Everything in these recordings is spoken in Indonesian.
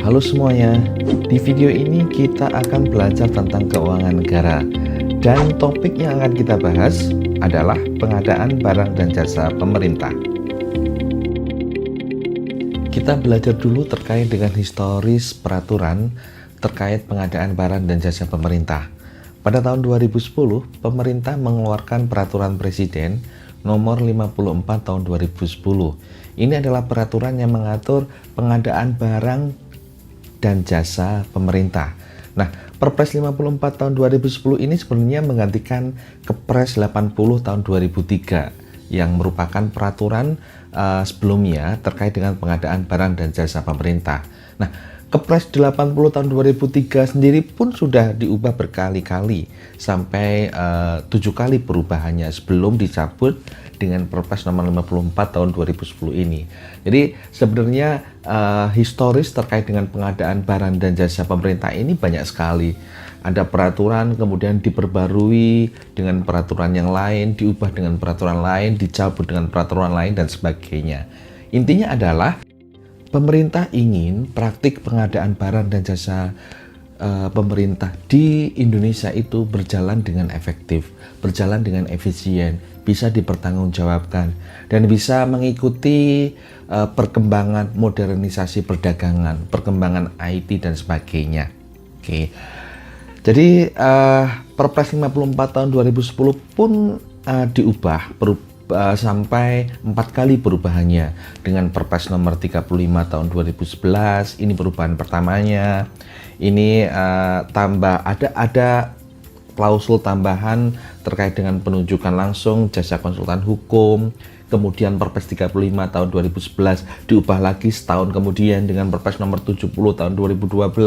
Halo semuanya, di video ini kita akan belajar tentang keuangan negara. Dan topik yang akan kita bahas adalah pengadaan barang dan jasa pemerintah. Kita belajar dulu terkait dengan historis peraturan terkait pengadaan barang dan jasa pemerintah. Pada tahun 2010, pemerintah mengeluarkan peraturan presiden nomor 54 tahun 2010. Ini adalah peraturan yang mengatur pengadaan barang dan jasa pemerintah. Nah, Perpres 54 tahun 2010 ini sebenarnya menggantikan Kepres 80 tahun 2003 yang merupakan peraturan sebelumnya terkait dengan pengadaan barang dan jasa pemerintah. Nah, Kepres 80 tahun 2003 sendiri pun sudah diubah berkali-kali sampai 7 kali perubahannya sebelum dicabut dengan Perpres nomor 54 tahun 2010 ini. Jadi sebenarnya historis terkait dengan pengadaan barang dan jasa pemerintah ini banyak sekali. Ada peraturan kemudian diperbarui dengan peraturan yang lain, diubah dengan peraturan lain, dicabut dengan peraturan lain dan sebagainya. Intinya adalah pemerintah ingin praktik pengadaan barang dan jasa pemerintah di Indonesia itu berjalan dengan efektif, berjalan dengan efisien, bisa dipertanggungjawabkan, dan bisa mengikuti perkembangan modernisasi perdagangan, perkembangan IT dan sebagainya. Oke. Jadi Perpres 54 tahun 2010 pun diubah sampai 4 kali perubahannya dengan Perpres nomor 35 tahun 2011. Ini perubahan pertamanya. Ini ada klausul tambahan terkait dengan penunjukan langsung jasa konsultan hukum. Kemudian Perpres 35 tahun 2011 diubah lagi setahun kemudian dengan Perpres nomor 70 tahun 2012.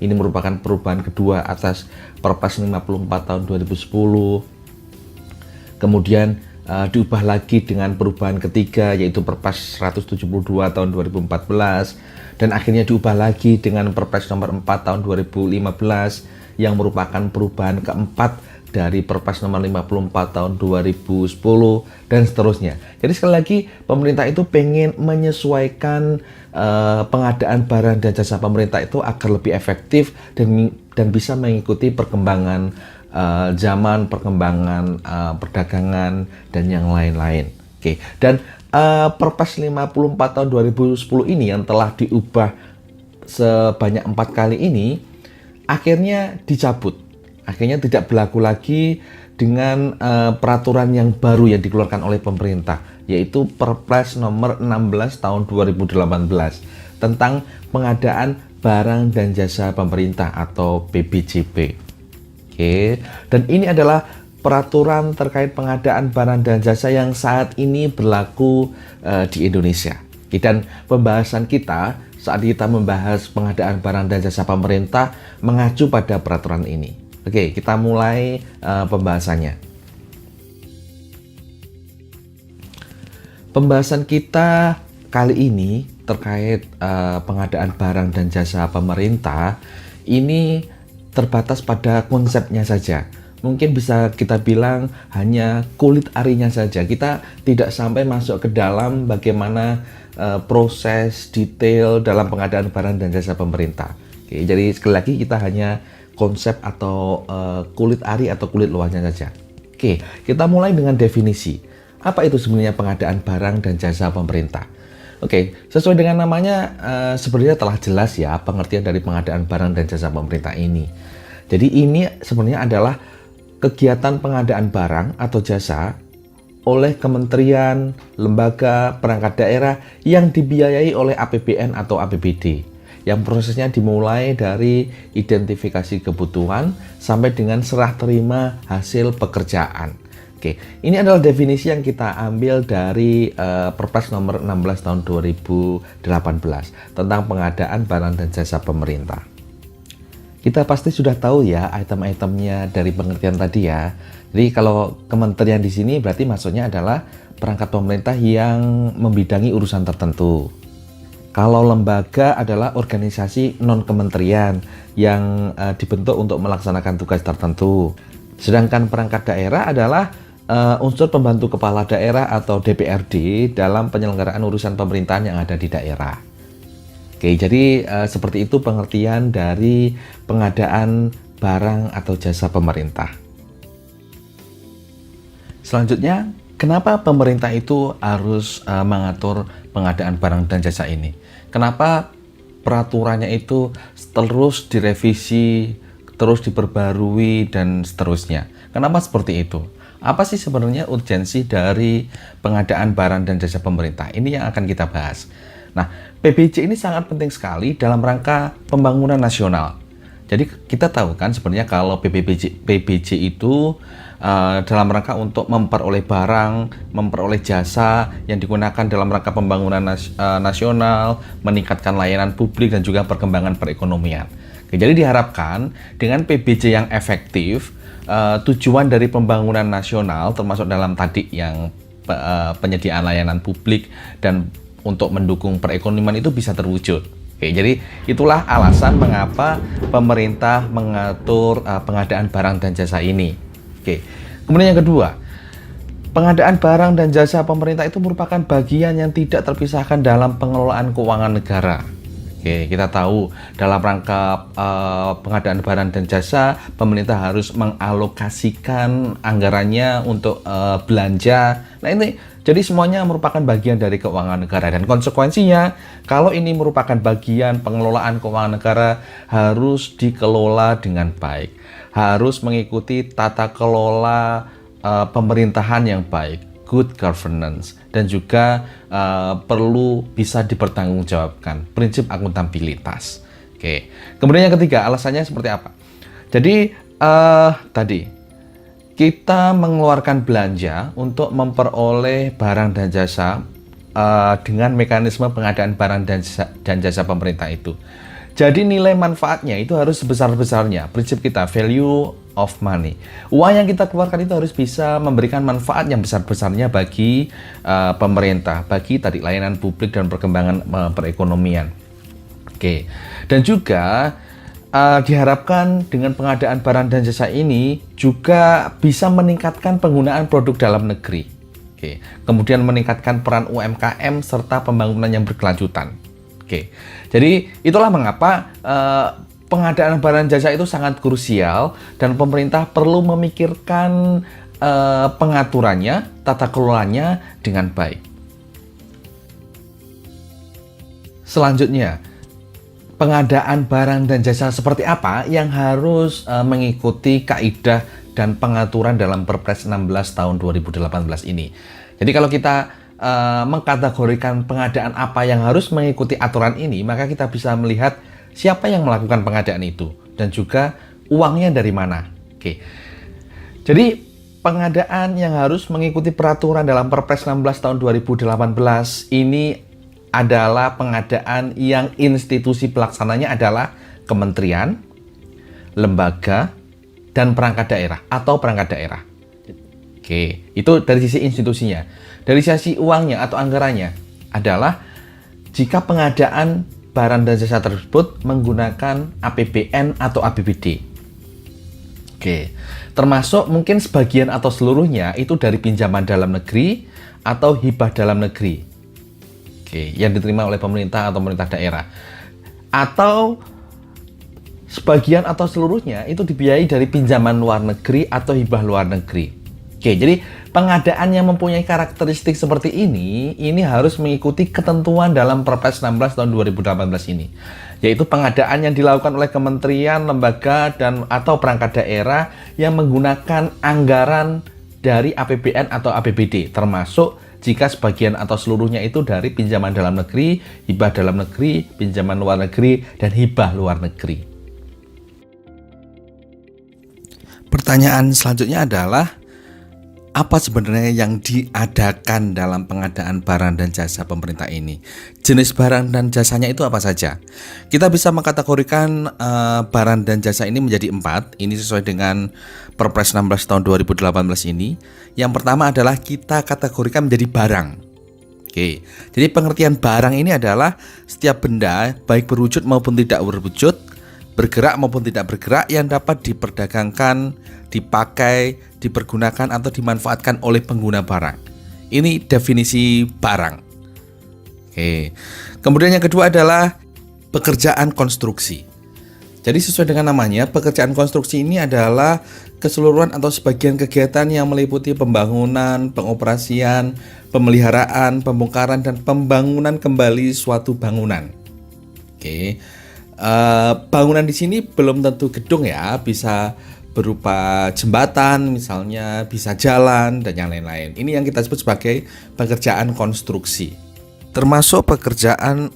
Ini merupakan perubahan kedua atas Perpres 54 tahun 2010. Kemudian diubah lagi dengan perubahan ketiga yaitu Perpres 172 tahun 2014, dan akhirnya diubah lagi dengan Perpres nomor 4 tahun 2015 yang merupakan perubahan keempat dari Perpres nomor 54 tahun 2010 dan seterusnya. Jadi sekali lagi pemerintah itu pengen menyesuaikan pengadaan barang dan jasa pemerintah itu agar lebih efektif dan bisa mengikuti perkembangan zaman, perkembangan perdagangan dan yang lain-lain. Oke. Dan Perpres 54 tahun 2010 ini yang telah diubah sebanyak 4 kali ini akhirnya dicabut. Akhirnya tidak berlaku lagi dengan peraturan yang baru yang dikeluarkan oleh pemerintah, yaitu Perpres nomor 16 tahun 2018 tentang pengadaan barang dan jasa pemerintah atau PBJP. Oke. Dan ini adalah peraturan terkait pengadaan barang dan jasa yang saat ini berlaku di Indonesia. Dan pembahasan kita saat kita membahas pengadaan barang dan jasa pemerintah mengacu pada peraturan ini. Oke, kita mulai pembahasannya. Pembahasan kita kali ini terkait pengadaan barang dan jasa pemerintah ini terbatas pada konsepnya saja. Mungkin bisa kita bilang hanya kulit arinya saja. Kita tidak sampai masuk ke dalam bagaimana proses detail dalam pengadaan barang dan jasa pemerintah. Oke, jadi sekali lagi kita hanya konsep atau kulit ari atau kulit luarnya saja. Oke, kita mulai dengan definisi. Apa itu sebenarnya pengadaan barang dan jasa pemerintah? Oke, sesuai dengan namanya sebenarnya telah jelas ya pengertian dari pengadaan barang dan jasa pemerintah ini. Jadi ini sebenarnya adalah kegiatan pengadaan barang atau jasa oleh kementerian, lembaga, perangkat daerah yang dibiayai oleh APBN atau APBD. Yang prosesnya dimulai dari identifikasi kebutuhan sampai dengan serah terima hasil pekerjaan. Oke, ini adalah definisi yang kita ambil dari Perpres nomor 16 tahun 2018 tentang pengadaan barang dan jasa pemerintah. Kita pasti sudah tahu ya item-itemnya dari pengertian tadi ya. Jadi kalau kementerian di sini berarti maksudnya adalah perangkat pemerintah yang membidangi urusan tertentu. Kalau lembaga adalah organisasi non-kementerian yang dibentuk untuk melaksanakan tugas tertentu. Sedangkan perangkat daerah adalah unsur pembantu kepala daerah atau DPRD dalam penyelenggaraan urusan pemerintahan yang ada di daerah. Oke, jadi seperti itu pengertian dari pengadaan barang atau jasa pemerintah. Selanjutnya, kenapa pemerintah itu harus mengatur pengadaan barang dan jasa ini? Kenapa peraturannya itu terus direvisi, terus diperbarui, dan seterusnya? Kenapa seperti itu? Apa sih sebenarnya urgensi dari pengadaan barang dan jasa pemerintah? Ini yang akan kita bahas. Nah, PBJ ini sangat penting sekali dalam rangka pembangunan nasional. Jadi kita tahu kan sebenarnya kalau PBJ itu dalam rangka untuk memperoleh barang, memperoleh jasa yang digunakan dalam rangka pembangunan nasional, meningkatkan layanan publik dan juga perkembangan perekonomian. Oke, jadi diharapkan dengan PBJ yang efektif, tujuan dari pembangunan nasional termasuk dalam tadi yang penyediaan layanan publik dan untuk mendukung perekonomian itu bisa terwujud. Oke, jadi itulah alasan mengapa pemerintah mengatur pengadaan barang dan jasa ini. Oke, kemudian yang kedua, pengadaan barang dan jasa pemerintah itu merupakan bagian yang tidak terpisahkan dalam pengelolaan keuangan negara. Oke, kita tahu dalam rangka pengadaan barang dan jasa, pemerintah harus mengalokasikan anggarannya untuk belanja. Nah ini, jadi semuanya merupakan bagian dari keuangan negara dan konsekuensinya, kalau ini merupakan bagian pengelolaan keuangan negara harus dikelola dengan baik, harus mengikuti tata kelola pemerintahan yang baik, good governance, dan juga perlu bisa dipertanggungjawabkan, prinsip akuntabilitas. Oke. Kemudian yang ketiga, alasannya seperti apa? Jadi tadi kita mengeluarkan belanja untuk memperoleh barang dan jasa dengan mekanisme pengadaan barang dan jasa pemerintah itu. Jadi nilai manfaatnya itu harus sebesar-besarnya. Prinsip kita, value of money. Uang yang kita keluarkan itu harus bisa memberikan manfaat yang besar-besarnya bagi pemerintah, bagi tadi layanan publik dan perkembangan perekonomian. Oke. Dan juga diharapkan dengan pengadaan barang dan jasa ini juga bisa meningkatkan penggunaan produk dalam negeri. Oke. Kemudian meningkatkan peran UMKM serta pembangunan yang berkelanjutan. Oke. Jadi itulah mengapa pengadaan barang jasa itu sangat krusial dan pemerintah perlu memikirkan pengaturannya, tata kelolanya dengan baik. Selanjutnya, pengadaan barang dan jasa seperti apa yang harus mengikuti kaidah dan pengaturan dalam Perpres 16 tahun 2018 ini. Jadi kalau kita mengkategorikan pengadaan apa yang harus mengikuti aturan ini, maka kita bisa melihat siapa yang melakukan pengadaan itu dan juga uangnya dari mana. Oke. Jadi pengadaan yang harus mengikuti peraturan dalam Perpres 16 tahun 2018 ini adalah pengadaan yang institusi pelaksananya adalah kementerian, lembaga, dan perangkat daerah atau perangkat daerah. Oke, itu dari sisi institusinya. Dari sisi uangnya atau anggarannya adalah jika pengadaan barang dan jasa tersebut menggunakan APBN atau APBD. Oke, termasuk mungkin sebagian atau seluruhnya itu dari pinjaman dalam negeri atau hibah dalam negeri. Oke, yang diterima oleh pemerintah atau pemerintah daerah. Atau sebagian atau seluruhnya itu dibiayai dari pinjaman luar negeri atau hibah luar negeri. Oke, jadi pengadaan yang mempunyai karakteristik seperti ini harus mengikuti ketentuan dalam Perpres 16 tahun 2018 ini. Yaitu pengadaan yang dilakukan oleh kementerian, lembaga, dan atau perangkat daerah yang menggunakan anggaran dari APBN atau APBD, termasuk jika sebagian atau seluruhnya itu dari pinjaman dalam negeri, hibah dalam negeri, pinjaman luar negeri, dan hibah luar negeri. Pertanyaan selanjutnya adalah, apa sebenarnya yang diadakan dalam pengadaan barang dan jasa pemerintah ini? Jenis barang dan jasanya itu apa saja? Kita bisa mengkategorikan barang dan jasa ini menjadi 4. Ini sesuai dengan Perpres 16 tahun 2018 ini. Yang pertama adalah kita kategorikan menjadi barang. Oke, jadi pengertian barang ini adalah setiap benda, baik berwujud maupun tidak berwujud, bergerak maupun tidak bergerak, yang dapat diperdagangkan, dipakai, dipergunakan atau dimanfaatkan oleh pengguna barang. Ini definisi barang. Oke. Kemudian yang kedua adalah Pekerjaan konstruksi. Jadi sesuai dengan namanya, pekerjaan konstruksi ini adalah keseluruhan atau sebagian kegiatan yang meliputi pembangunan, pengoperasian, pemeliharaan, pembongkaran, dan pembangunan kembali suatu bangunan. Oke, bangunan di sini belum tentu gedung ya, bisa berupa jembatan misalnya, bisa jalan, dan yang lain-lain. Ini yang kita sebut sebagai pekerjaan konstruksi. Termasuk pekerjaan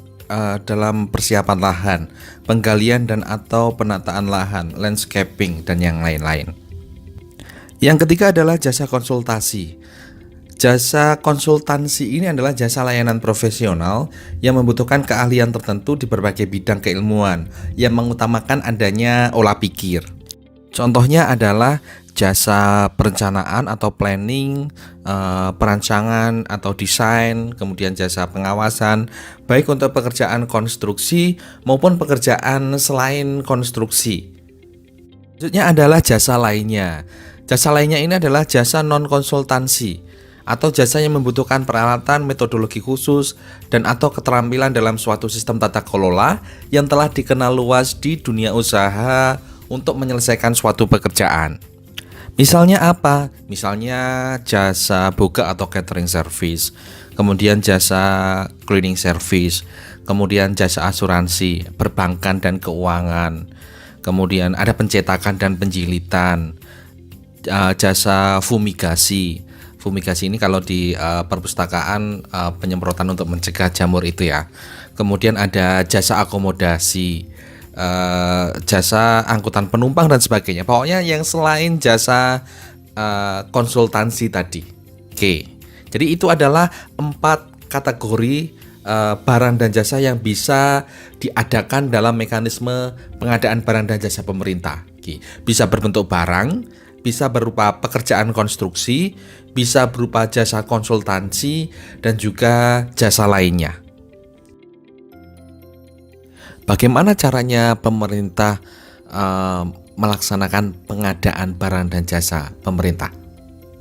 dalam persiapan lahan, penggalian dan atau penataan lahan, landscaping, dan yang lain-lain. Yang ketiga adalah jasa konsultasi. Jasa konsultansi ini adalah jasa layanan profesional yang membutuhkan keahlian tertentu di berbagai bidang keilmuan yang mengutamakan adanya olah pikir. Contohnya adalah jasa perencanaan atau planning, perancangan atau desain, kemudian jasa pengawasan, baik untuk pekerjaan konstruksi maupun pekerjaan selain konstruksi. Selanjutnya adalah jasa lainnya. Jasa lainnya ini adalah jasa non-konsultansi atau jasa yang membutuhkan peralatan, metodologi khusus, dan atau keterampilan dalam suatu sistem tata kelola yang telah dikenal luas di dunia usaha untuk menyelesaikan suatu pekerjaan. Misalnya apa? Misalnya jasa boga atau catering service, kemudian jasa cleaning service, kemudian jasa asuransi, perbankan dan keuangan, kemudian ada pencetakan dan penjilitan, jasa fumigasi. Fumigasi ini kalau di perpustakaan penyemprotan untuk mencegah jamur itu ya. Kemudian ada jasa akomodasi, jasa angkutan penumpang dan sebagainya. Pokoknya yang selain jasa konsultansi tadi. Oke. Jadi itu adalah 4 kategori barang dan jasa yang bisa diadakan dalam mekanisme pengadaan barang dan jasa pemerintah. Oke. Bisa berbentuk barang, bisa berupa pekerjaan konstruksi, bisa berupa jasa konsultansi, dan juga jasa lainnya. Bagaimana caranya pemerintah melaksanakan pengadaan barang dan jasa pemerintah?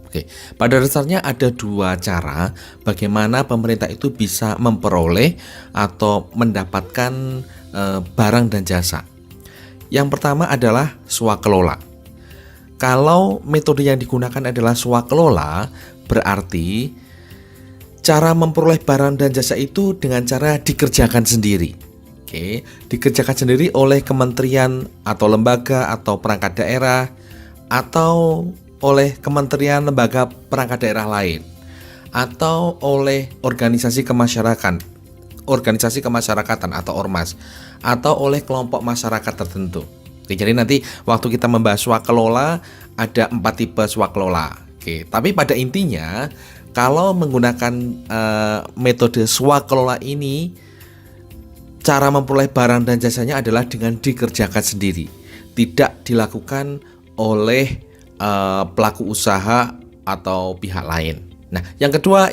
Oke, pada dasarnya ada 2 cara bagaimana pemerintah itu bisa memperoleh atau mendapatkan barang dan jasa. Yang pertama adalah swakelola. Kalau metode yang digunakan adalah swakelola, berarti cara memperoleh barang dan jasa itu dengan cara dikerjakan sendiri. Oke, dikerjakan sendiri oleh kementerian atau lembaga atau perangkat daerah atau oleh kementerian, lembaga, perangkat daerah lain atau oleh organisasi kemasyarakatan atau ormas atau oleh kelompok masyarakat tertentu. Oke, jadi nanti waktu kita membahas swakelola ada 4 tipe swakelola. Oke, tapi pada intinya kalau menggunakan metode swakelola ini, cara memperoleh barang dan jasanya adalah dengan dikerjakan sendiri, tidak dilakukan oleh pelaku usaha atau pihak lain. Nah, yang kedua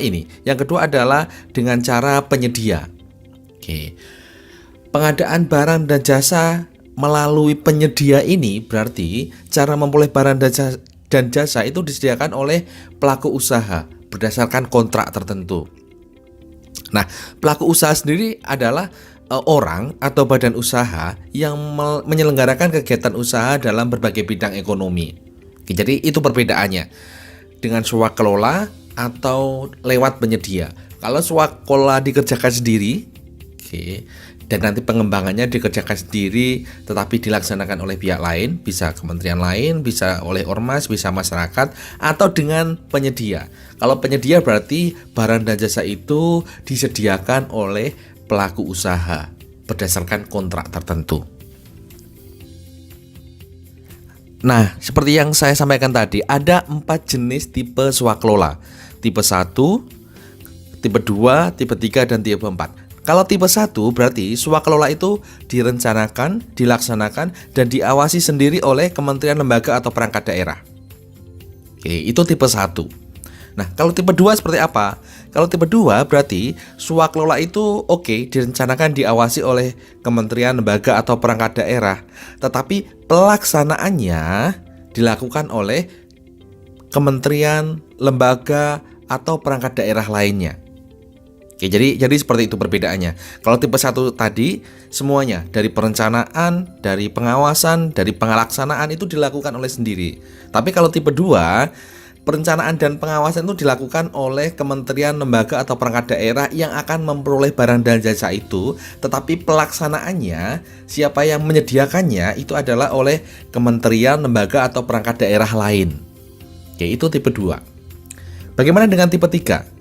adalah dengan cara penyedia. Oke, pengadaan barang dan jasa melalui penyedia ini berarti cara memperoleh barang dan jasa itu disediakan oleh pelaku usaha berdasarkan kontrak tertentu. Nah, pelaku usaha sendiri adalah orang atau badan usaha yang menyelenggarakan kegiatan usaha dalam berbagai bidang ekonomi. Oke, jadi itu perbedaannya dengan swakelola atau lewat penyedia. Kalau swakelola dikerjakan sendiri, oke, dan nanti pengembangannya dikerjakan sendiri tetapi dilaksanakan oleh pihak lain, bisa kementerian lain, bisa oleh ormas, bisa masyarakat, atau dengan penyedia. Kalau penyedia berarti barang dan jasa itu disediakan oleh pelaku usaha berdasarkan kontrak tertentu. Nah, seperti yang saya sampaikan tadi, ada 4 jenis tipe swakelola. Tipe 1, tipe 2, tipe 3, dan tipe 4. Kalau tipe 1 berarti swakelola itu direncanakan, dilaksanakan, dan diawasi sendiri oleh kementerian, lembaga, atau perangkat daerah. Oke, itu tipe 1. Nah, kalau tipe 2 seperti apa? Kalau tipe 2 berarti swakelola itu direncanakan, diawasi oleh kementerian, lembaga, atau perangkat daerah, tetapi pelaksanaannya dilakukan oleh kementerian, lembaga, atau perangkat daerah lainnya. Oke, jadi seperti itu perbedaannya. Kalau tipe 1 tadi semuanya dari perencanaan, dari pengawasan, dari pelaksanaan itu dilakukan oleh sendiri. Tapi kalau tipe 2, perencanaan dan pengawasan itu dilakukan oleh kementerian, lembaga atau perangkat daerah yang akan memperoleh barang dan jasa itu, tetapi pelaksanaannya, siapa yang menyediakannya itu adalah oleh kementerian, lembaga atau perangkat daerah lain. Oke, itu tipe 2. Bagaimana dengan tipe 3?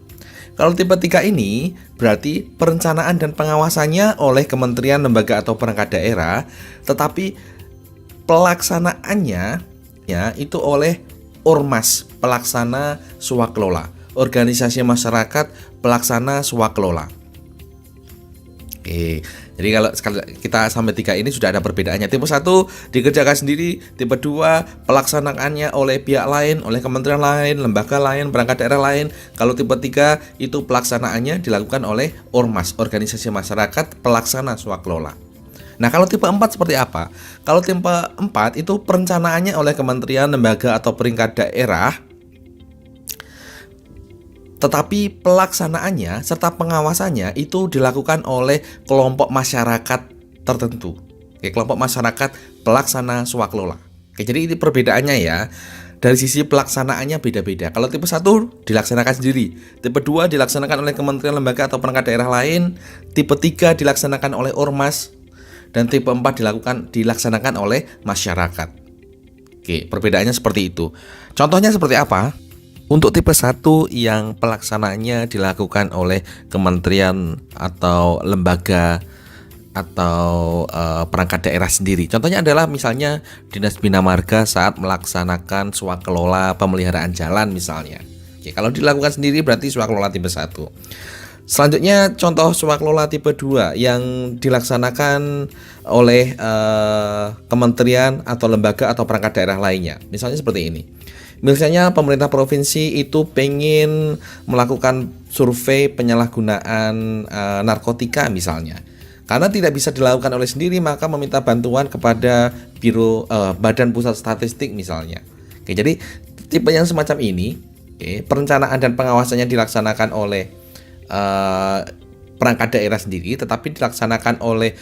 Kalau tipe 3 ini berarti perencanaan dan pengawasannya oleh kementerian, lembaga atau perangkat daerah, tetapi pelaksanaannya ya itu oleh Ormas, pelaksana swakelola, organisasi masyarakat pelaksana swakelola. Oke, jadi kalau kita sampai 3 ini sudah ada perbedaannya. Tipe 1 dikerjakan sendiri, tipe 2 pelaksanaannya oleh pihak lain, oleh kementerian lain, lembaga lain, perangkat daerah lain. Kalau tipe 3 itu pelaksanaannya dilakukan oleh Ormas, organisasi masyarakat pelaksana swakelola. Nah, kalau tipe 4 seperti apa? Kalau tipe 4 itu perencanaannya oleh kementerian, lembaga atau peringkat daerah, tetapi pelaksanaannya serta pengawasannya itu dilakukan oleh kelompok masyarakat tertentu. Oke, kelompok masyarakat pelaksana swakelola. Oke, jadi ini perbedaannya ya. Dari sisi pelaksanaannya beda-beda. Kalau tipe 1 dilaksanakan sendiri, tipe 2 dilaksanakan oleh kementerian, lembaga atau perangkat daerah lain, tipe 3 dilaksanakan oleh ormas, dan tipe 4 dilaksanakan oleh masyarakat. Oke, perbedaannya seperti itu. Contohnya seperti apa? Untuk tipe 1 yang pelaksanaannya dilakukan oleh kementerian atau lembaga atau perangkat daerah sendiri. Contohnya adalah misalnya Dinas Bina Marga saat melaksanakan swakelola pemeliharaan jalan misalnya. Oke, kalau dilakukan sendiri berarti swakelola tipe 1. Selanjutnya contoh swakelola tipe 2 yang dilaksanakan oleh kementerian atau lembaga atau perangkat daerah lainnya. Misalnya seperti ini. Misalnya pemerintah provinsi itu pengen melakukan survei penyalahgunaan narkotika misalnya. Karena tidak bisa dilakukan oleh sendiri, maka meminta bantuan kepada Badan Pusat Statistik misalnya. Oke, jadi tipe yang semacam ini, perencanaan dan pengawasannya dilaksanakan oleh perangkat daerah sendiri, tetapi dilaksanakan oleh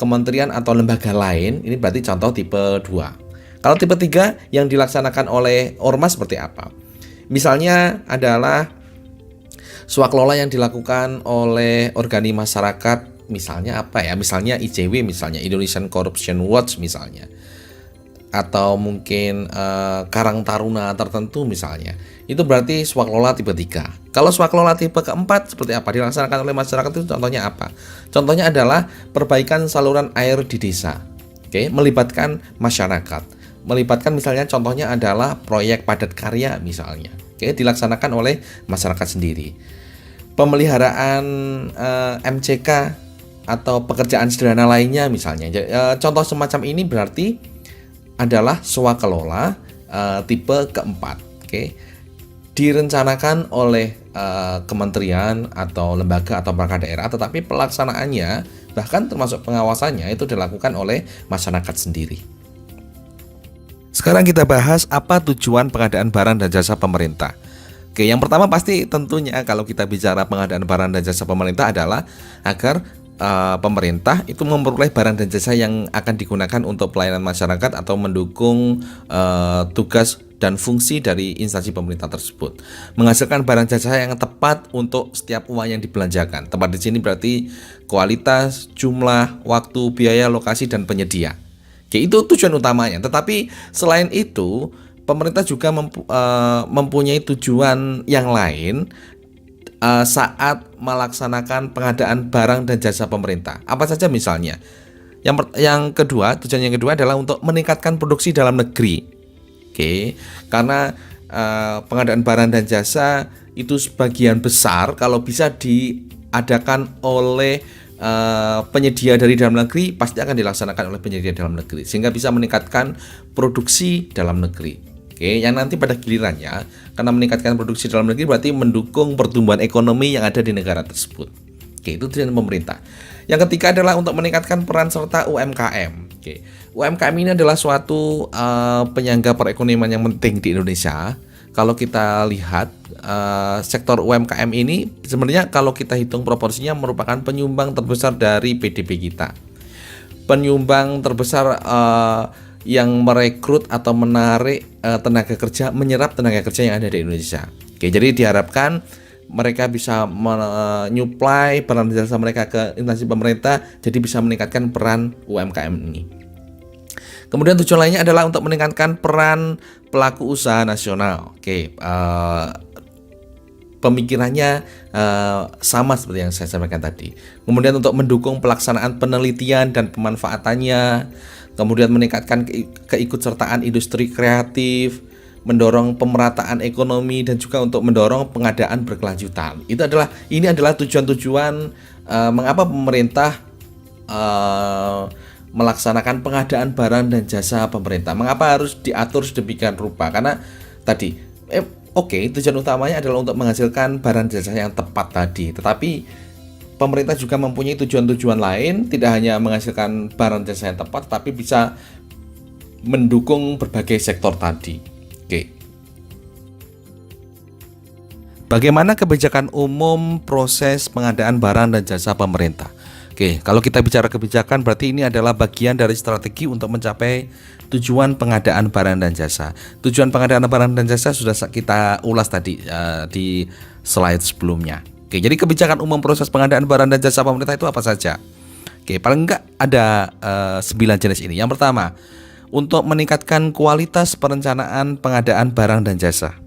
kementerian atau lembaga lain. Ini berarti contoh tipe 2. Kalau tipe 3 yang dilaksanakan oleh ormas seperti apa? Misalnya adalah swakelola yang dilakukan oleh organisasi masyarakat, misalnya apa ya? Misalnya ICW, misalnya Indonesian Corruption Watch misalnya. Atau mungkin Karang Taruna tertentu misalnya. Itu berarti swakelola tipe 3. Kalau swakelola tipe keempat seperti apa? Dilaksanakan oleh masyarakat itu contohnya apa? Contohnya adalah perbaikan saluran air di desa. Oke, melibatkan masyarakat. Melibatkan misalnya contohnya adalah proyek padat karya misalnya. Oke, dilaksanakan oleh masyarakat sendiri. Pemeliharaan MCK atau pekerjaan sederhana lainnya misalnya. Contoh semacam ini berarti adalah swakelola tipe keempat. Oke. Direncanakan oleh kementerian atau lembaga atau perangkat daerah, tetapi pelaksanaannya bahkan termasuk pengawasannya itu dilakukan oleh masyarakat sendiri. Sekarang kita bahas apa tujuan pengadaan barang dan jasa pemerintah. Oke, yang pertama pasti tentunya kalau kita bicara pengadaan barang dan jasa pemerintah adalah agar pemerintah itu memperoleh barang dan jasa yang akan digunakan untuk pelayanan masyarakat atau mendukung tugas dan fungsi dari instansi pemerintah tersebut. Menghasilkan barang jasa yang tepat untuk setiap uang yang dibelanjakan. Tepat di sini berarti kualitas, jumlah, waktu, biaya, lokasi, dan penyedia. Oke, itu tujuan utamanya. Tetapi selain itu, pemerintah juga mempunyai tujuan yang lain saat melaksanakan pengadaan barang dan jasa pemerintah. Apa saja misalnya? Yang kedua, tujuan yang kedua adalah untuk meningkatkan produksi dalam negeri. Oke, karena pengadaan barang dan jasa itu sebagian besar kalau bisa diadakan oleh penyedia dari dalam negeri, pasti akan dilaksanakan oleh penyedia dalam negeri sehingga bisa meningkatkan produksi dalam negeri. Oke, yang nanti pada gilirannya karena meningkatkan produksi dalam negeri berarti mendukung pertumbuhan ekonomi yang ada di negara tersebut. Oke, itu tujuan pemerintah. Yang ketiga adalah untuk meningkatkan peran serta UMKM. Oke, UMKM ini adalah suatu penyangga perekonomian yang penting di Indonesia kalau kita lihat sektor UMKM ini sebenarnya kalau kita hitung proporsinya merupakan penyumbang terbesar dari PDB kita. Penyumbang terbesar yang merekrut atau menarik tenaga kerja, menyerap tenaga kerja yang ada di Indonesia. Oke, jadi diharapkan mereka bisa menyuplai barang dan jasa mereka ke instansi pemerintah, jadi bisa meningkatkan peran UMKM ini. Kemudian tujuan lainnya adalah untuk meningkatkan peran pelaku usaha nasional. Oke, pemikirannya sama seperti yang saya sampaikan tadi. Kemudian untuk mendukung pelaksanaan penelitian dan pemanfaatannya, kemudian meningkatkan keikutsertaan industri kreatif, mendorong pemerataan ekonomi, dan juga untuk mendorong pengadaan berkelanjutan. Ini adalah tujuan-tujuan mengapa pemerintah melaksanakan pengadaan barang dan jasa pemerintah. Mengapa harus diatur sedemikian rupa? Karena tadi tujuan utamanya adalah untuk menghasilkan barang jasa yang tepat tadi. Tetapi pemerintah juga mempunyai tujuan-tujuan lain, tidak hanya menghasilkan barang jasa yang tepat, tapi bisa mendukung berbagai sektor tadi. Oke. Bagaimana kebijakan umum proses pengadaan barang dan jasa pemerintah? Oke, kalau kita bicara kebijakan berarti ini adalah bagian dari strategi untuk mencapai tujuan pengadaan barang dan jasa. Tujuan pengadaan barang dan jasa sudah kita ulas tadi di slide sebelumnya. Oke, jadi kebijakan umum proses pengadaan barang dan jasa pemerintah itu apa saja? Oke, paling enggak ada 9 jenis ini. Yang pertama, untuk meningkatkan kualitas perencanaan pengadaan barang dan jasa.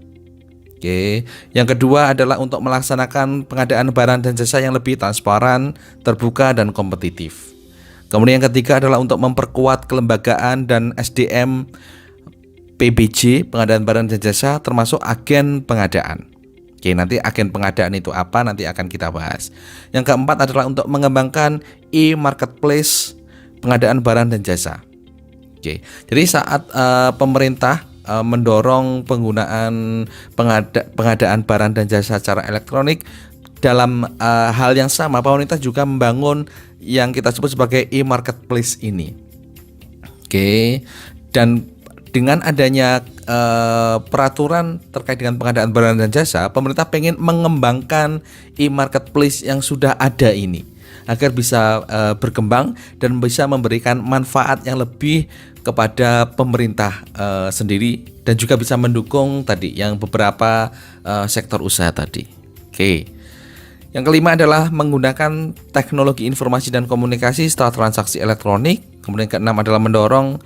Oke, yang kedua adalah untuk melaksanakan pengadaan barang dan jasa yang lebih transparan, terbuka, dan kompetitif. Kemudian yang ketiga adalah untuk memperkuat kelembagaan dan SDM PBJ, pengadaan barang dan jasa, termasuk agen pengadaan. Oke, nanti agen pengadaan itu apa nanti akan kita bahas. Yang keempat adalah untuk mengembangkan e-marketplace pengadaan barang dan jasa. Oke, jadi saat pemerintah mendorong penggunaan pengadaan barang dan jasa secara elektronik, dalam hal yang sama pemerintah juga membangun yang kita sebut sebagai e-marketplace ini. Oke, dan dengan adanya peraturan terkait dengan pengadaan barang dan jasa, pemerintah pengen mengembangkan e-marketplace yang sudah ada ini agar bisa berkembang dan bisa memberikan manfaat yang lebih kepada pemerintah sendiri dan juga bisa mendukung tadi yang beberapa sektor usaha tadi. Oke. Yang kelima adalah menggunakan teknologi informasi dan komunikasi setelah transaksi elektronik. Kemudian keenam adalah mendorong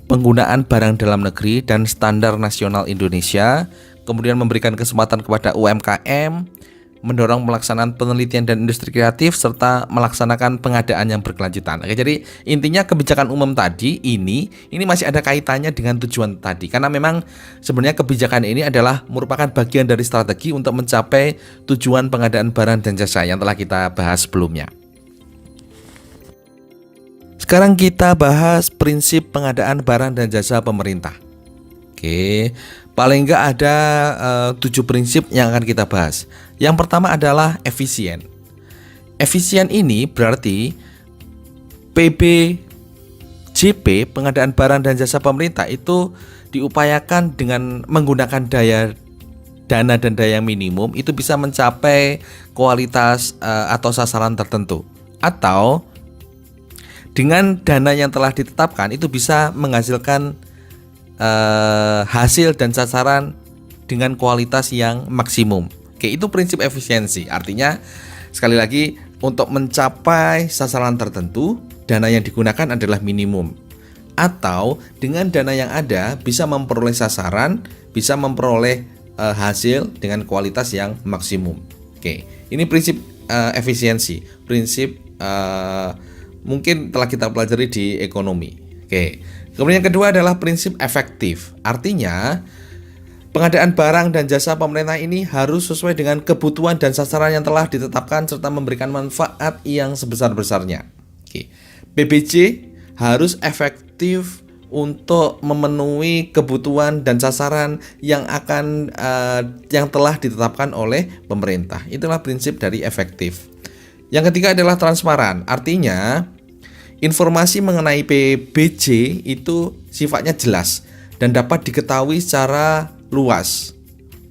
penggunaan barang dalam negeri dan standar nasional Indonesia. Kemudian memberikan kesempatan kepada UMKM, mendorong pelaksanaan penelitian dan industri kreatif, serta melaksanakan pengadaan yang berkelanjutan. Oke, jadi intinya kebijakan umum tadi ini masih ada kaitannya dengan tujuan tadi, karena memang sebenarnya kebijakan ini adalah merupakan bagian dari strategi untuk mencapai tujuan pengadaan barang dan jasa yang telah kita bahas sebelumnya. Sekarang kita bahas prinsip pengadaan barang dan jasa pemerintah. Oke, paling enggak ada 7 prinsip yang akan kita bahas. Yang pertama adalah efisien. Efisien ini berarti PBJP, pengadaan barang dan jasa pemerintah, itu diupayakan dengan menggunakan dana dan daya minimum itu bisa mencapai kualitas atau sasaran tertentu, atau dengan dana yang telah ditetapkan itu bisa menghasilkan hasil dan sasaran dengan kualitas yang maksimum. Oke, itu prinsip efisiensi. Artinya sekali lagi, untuk mencapai sasaran tertentu, dana yang digunakan adalah minimum, atau dengan dana yang ada bisa memperoleh sasaran, bisa memperoleh hasil dengan kualitas yang maksimum. Oke, ini prinsip efisiensi. Prinsip mungkin telah kita pelajari di ekonomi. Oke. Kemudian yang kedua adalah prinsip efektif. Artinya pengadaan barang dan jasa pemerintah ini harus sesuai dengan kebutuhan dan sasaran yang telah ditetapkan serta memberikan manfaat yang sebesar-besarnya. Oke. PBJ harus efektif untuk memenuhi kebutuhan dan sasaran yang telah ditetapkan oleh pemerintah. Itulah prinsip dari efektif. Yang ketiga adalah transparan. Artinya informasi mengenai PBJ itu sifatnya jelas dan dapat diketahui secara luas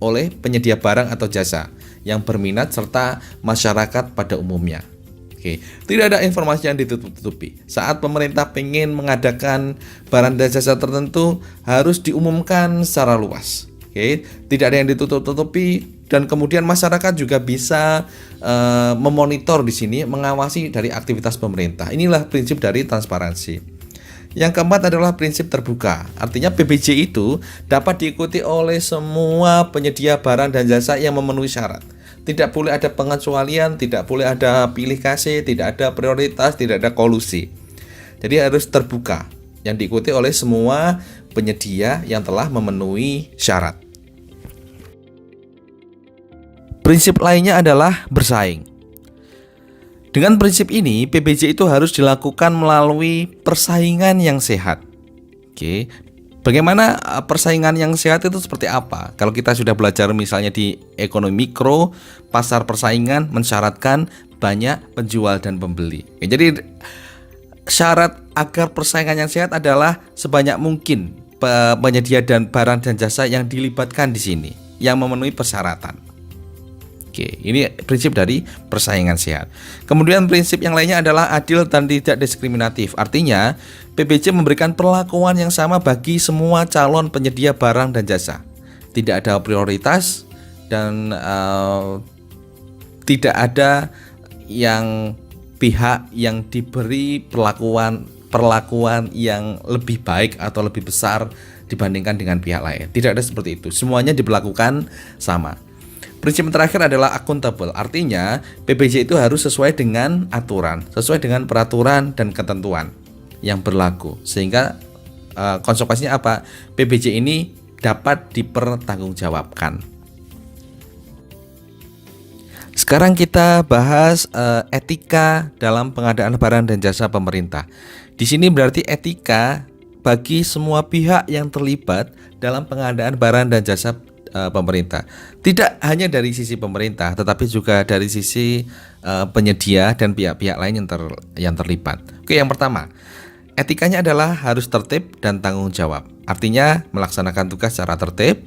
oleh penyedia barang atau jasa yang berminat serta masyarakat pada umumnya. Oke, tidak ada informasi yang ditutup-tutupi. Saat pemerintah ingin mengadakan barang dan jasa tertentu harus diumumkan secara luas. Oke, tidak ada yang ditutup-tutupi dan kemudian masyarakat juga bisa memonitor di sini, mengawasi dari aktivitas pemerintah. Inilah prinsip dari transparansi. Yang keempat adalah prinsip terbuka. Artinya PBJ itu dapat diikuti oleh semua penyedia barang dan jasa yang memenuhi syarat. Tidak boleh ada pengecualian, tidak boleh ada pilih kasih, tidak ada prioritas, tidak ada kolusi. Jadi harus terbuka, yang diikuti oleh semua penyedia yang telah memenuhi syarat. Prinsip lainnya adalah bersaing. Dengan prinsip ini, PBJ itu harus dilakukan melalui persaingan yang sehat. Oke, bagaimana persaingan yang sehat itu seperti apa? Kalau kita sudah belajar misalnya di ekonomi mikro, pasar persaingan mensyaratkan banyak penjual dan pembeli. Oke, jadi syarat agar persaingan yang sehat adalah sebanyak mungkin penyedia dan barang dan jasa yang dilibatkan di sini, yang memenuhi persyaratan. Oke, ini prinsip dari persaingan sehat. Kemudian prinsip yang lainnya adalah adil dan tidak diskriminatif. Artinya, PBJ memberikan perlakuan yang sama bagi semua calon penyedia barang dan jasa. Tidak ada prioritas dan tidak ada yang pihak yang diberi perlakuan yang lebih baik atau lebih besar dibandingkan dengan pihak lain. Tidak ada seperti itu. Semuanya diberlakukan sama. Prinsip terakhir adalah akuntabel, artinya PBJ itu harus sesuai dengan aturan, sesuai dengan peraturan dan ketentuan yang berlaku. Sehingga konsekuensinya apa? PBJ ini dapat dipertanggungjawabkan. Sekarang kita bahas etika dalam pengadaan barang dan jasa pemerintah. Di sini berarti etika bagi semua pihak yang terlibat dalam pengadaan barang dan jasa pemerintah. Tidak hanya dari sisi pemerintah, tetapi juga dari sisi penyedia dan pihak-pihak lain yang terlibat. Oke, yang pertama, etikanya adalah harus tertib dan tanggung jawab. Artinya melaksanakan tugas secara tertib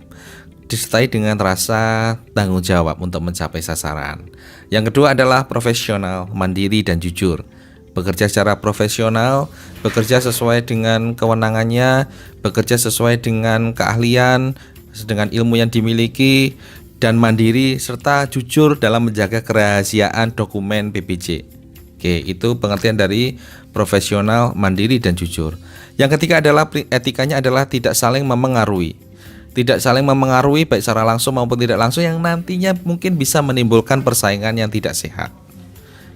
disertai dengan rasa tanggung jawab untuk mencapai sasaran. Yang kedua adalah profesional, mandiri dan jujur. Bekerja secara profesional, bekerja sesuai dengan kewenangannya, bekerja sesuai dengan keahlian, dengan ilmu yang dimiliki, dan mandiri serta jujur dalam menjaga kerahasiaan dokumen PBJ. Oke, itu pengertian dari profesional, mandiri, dan jujur. Yang ketiga adalah etikanya adalah tidak saling memengaruhi. Tidak saling memengaruhi baik secara langsung maupun tidak langsung yang nantinya mungkin bisa menimbulkan persaingan yang tidak sehat.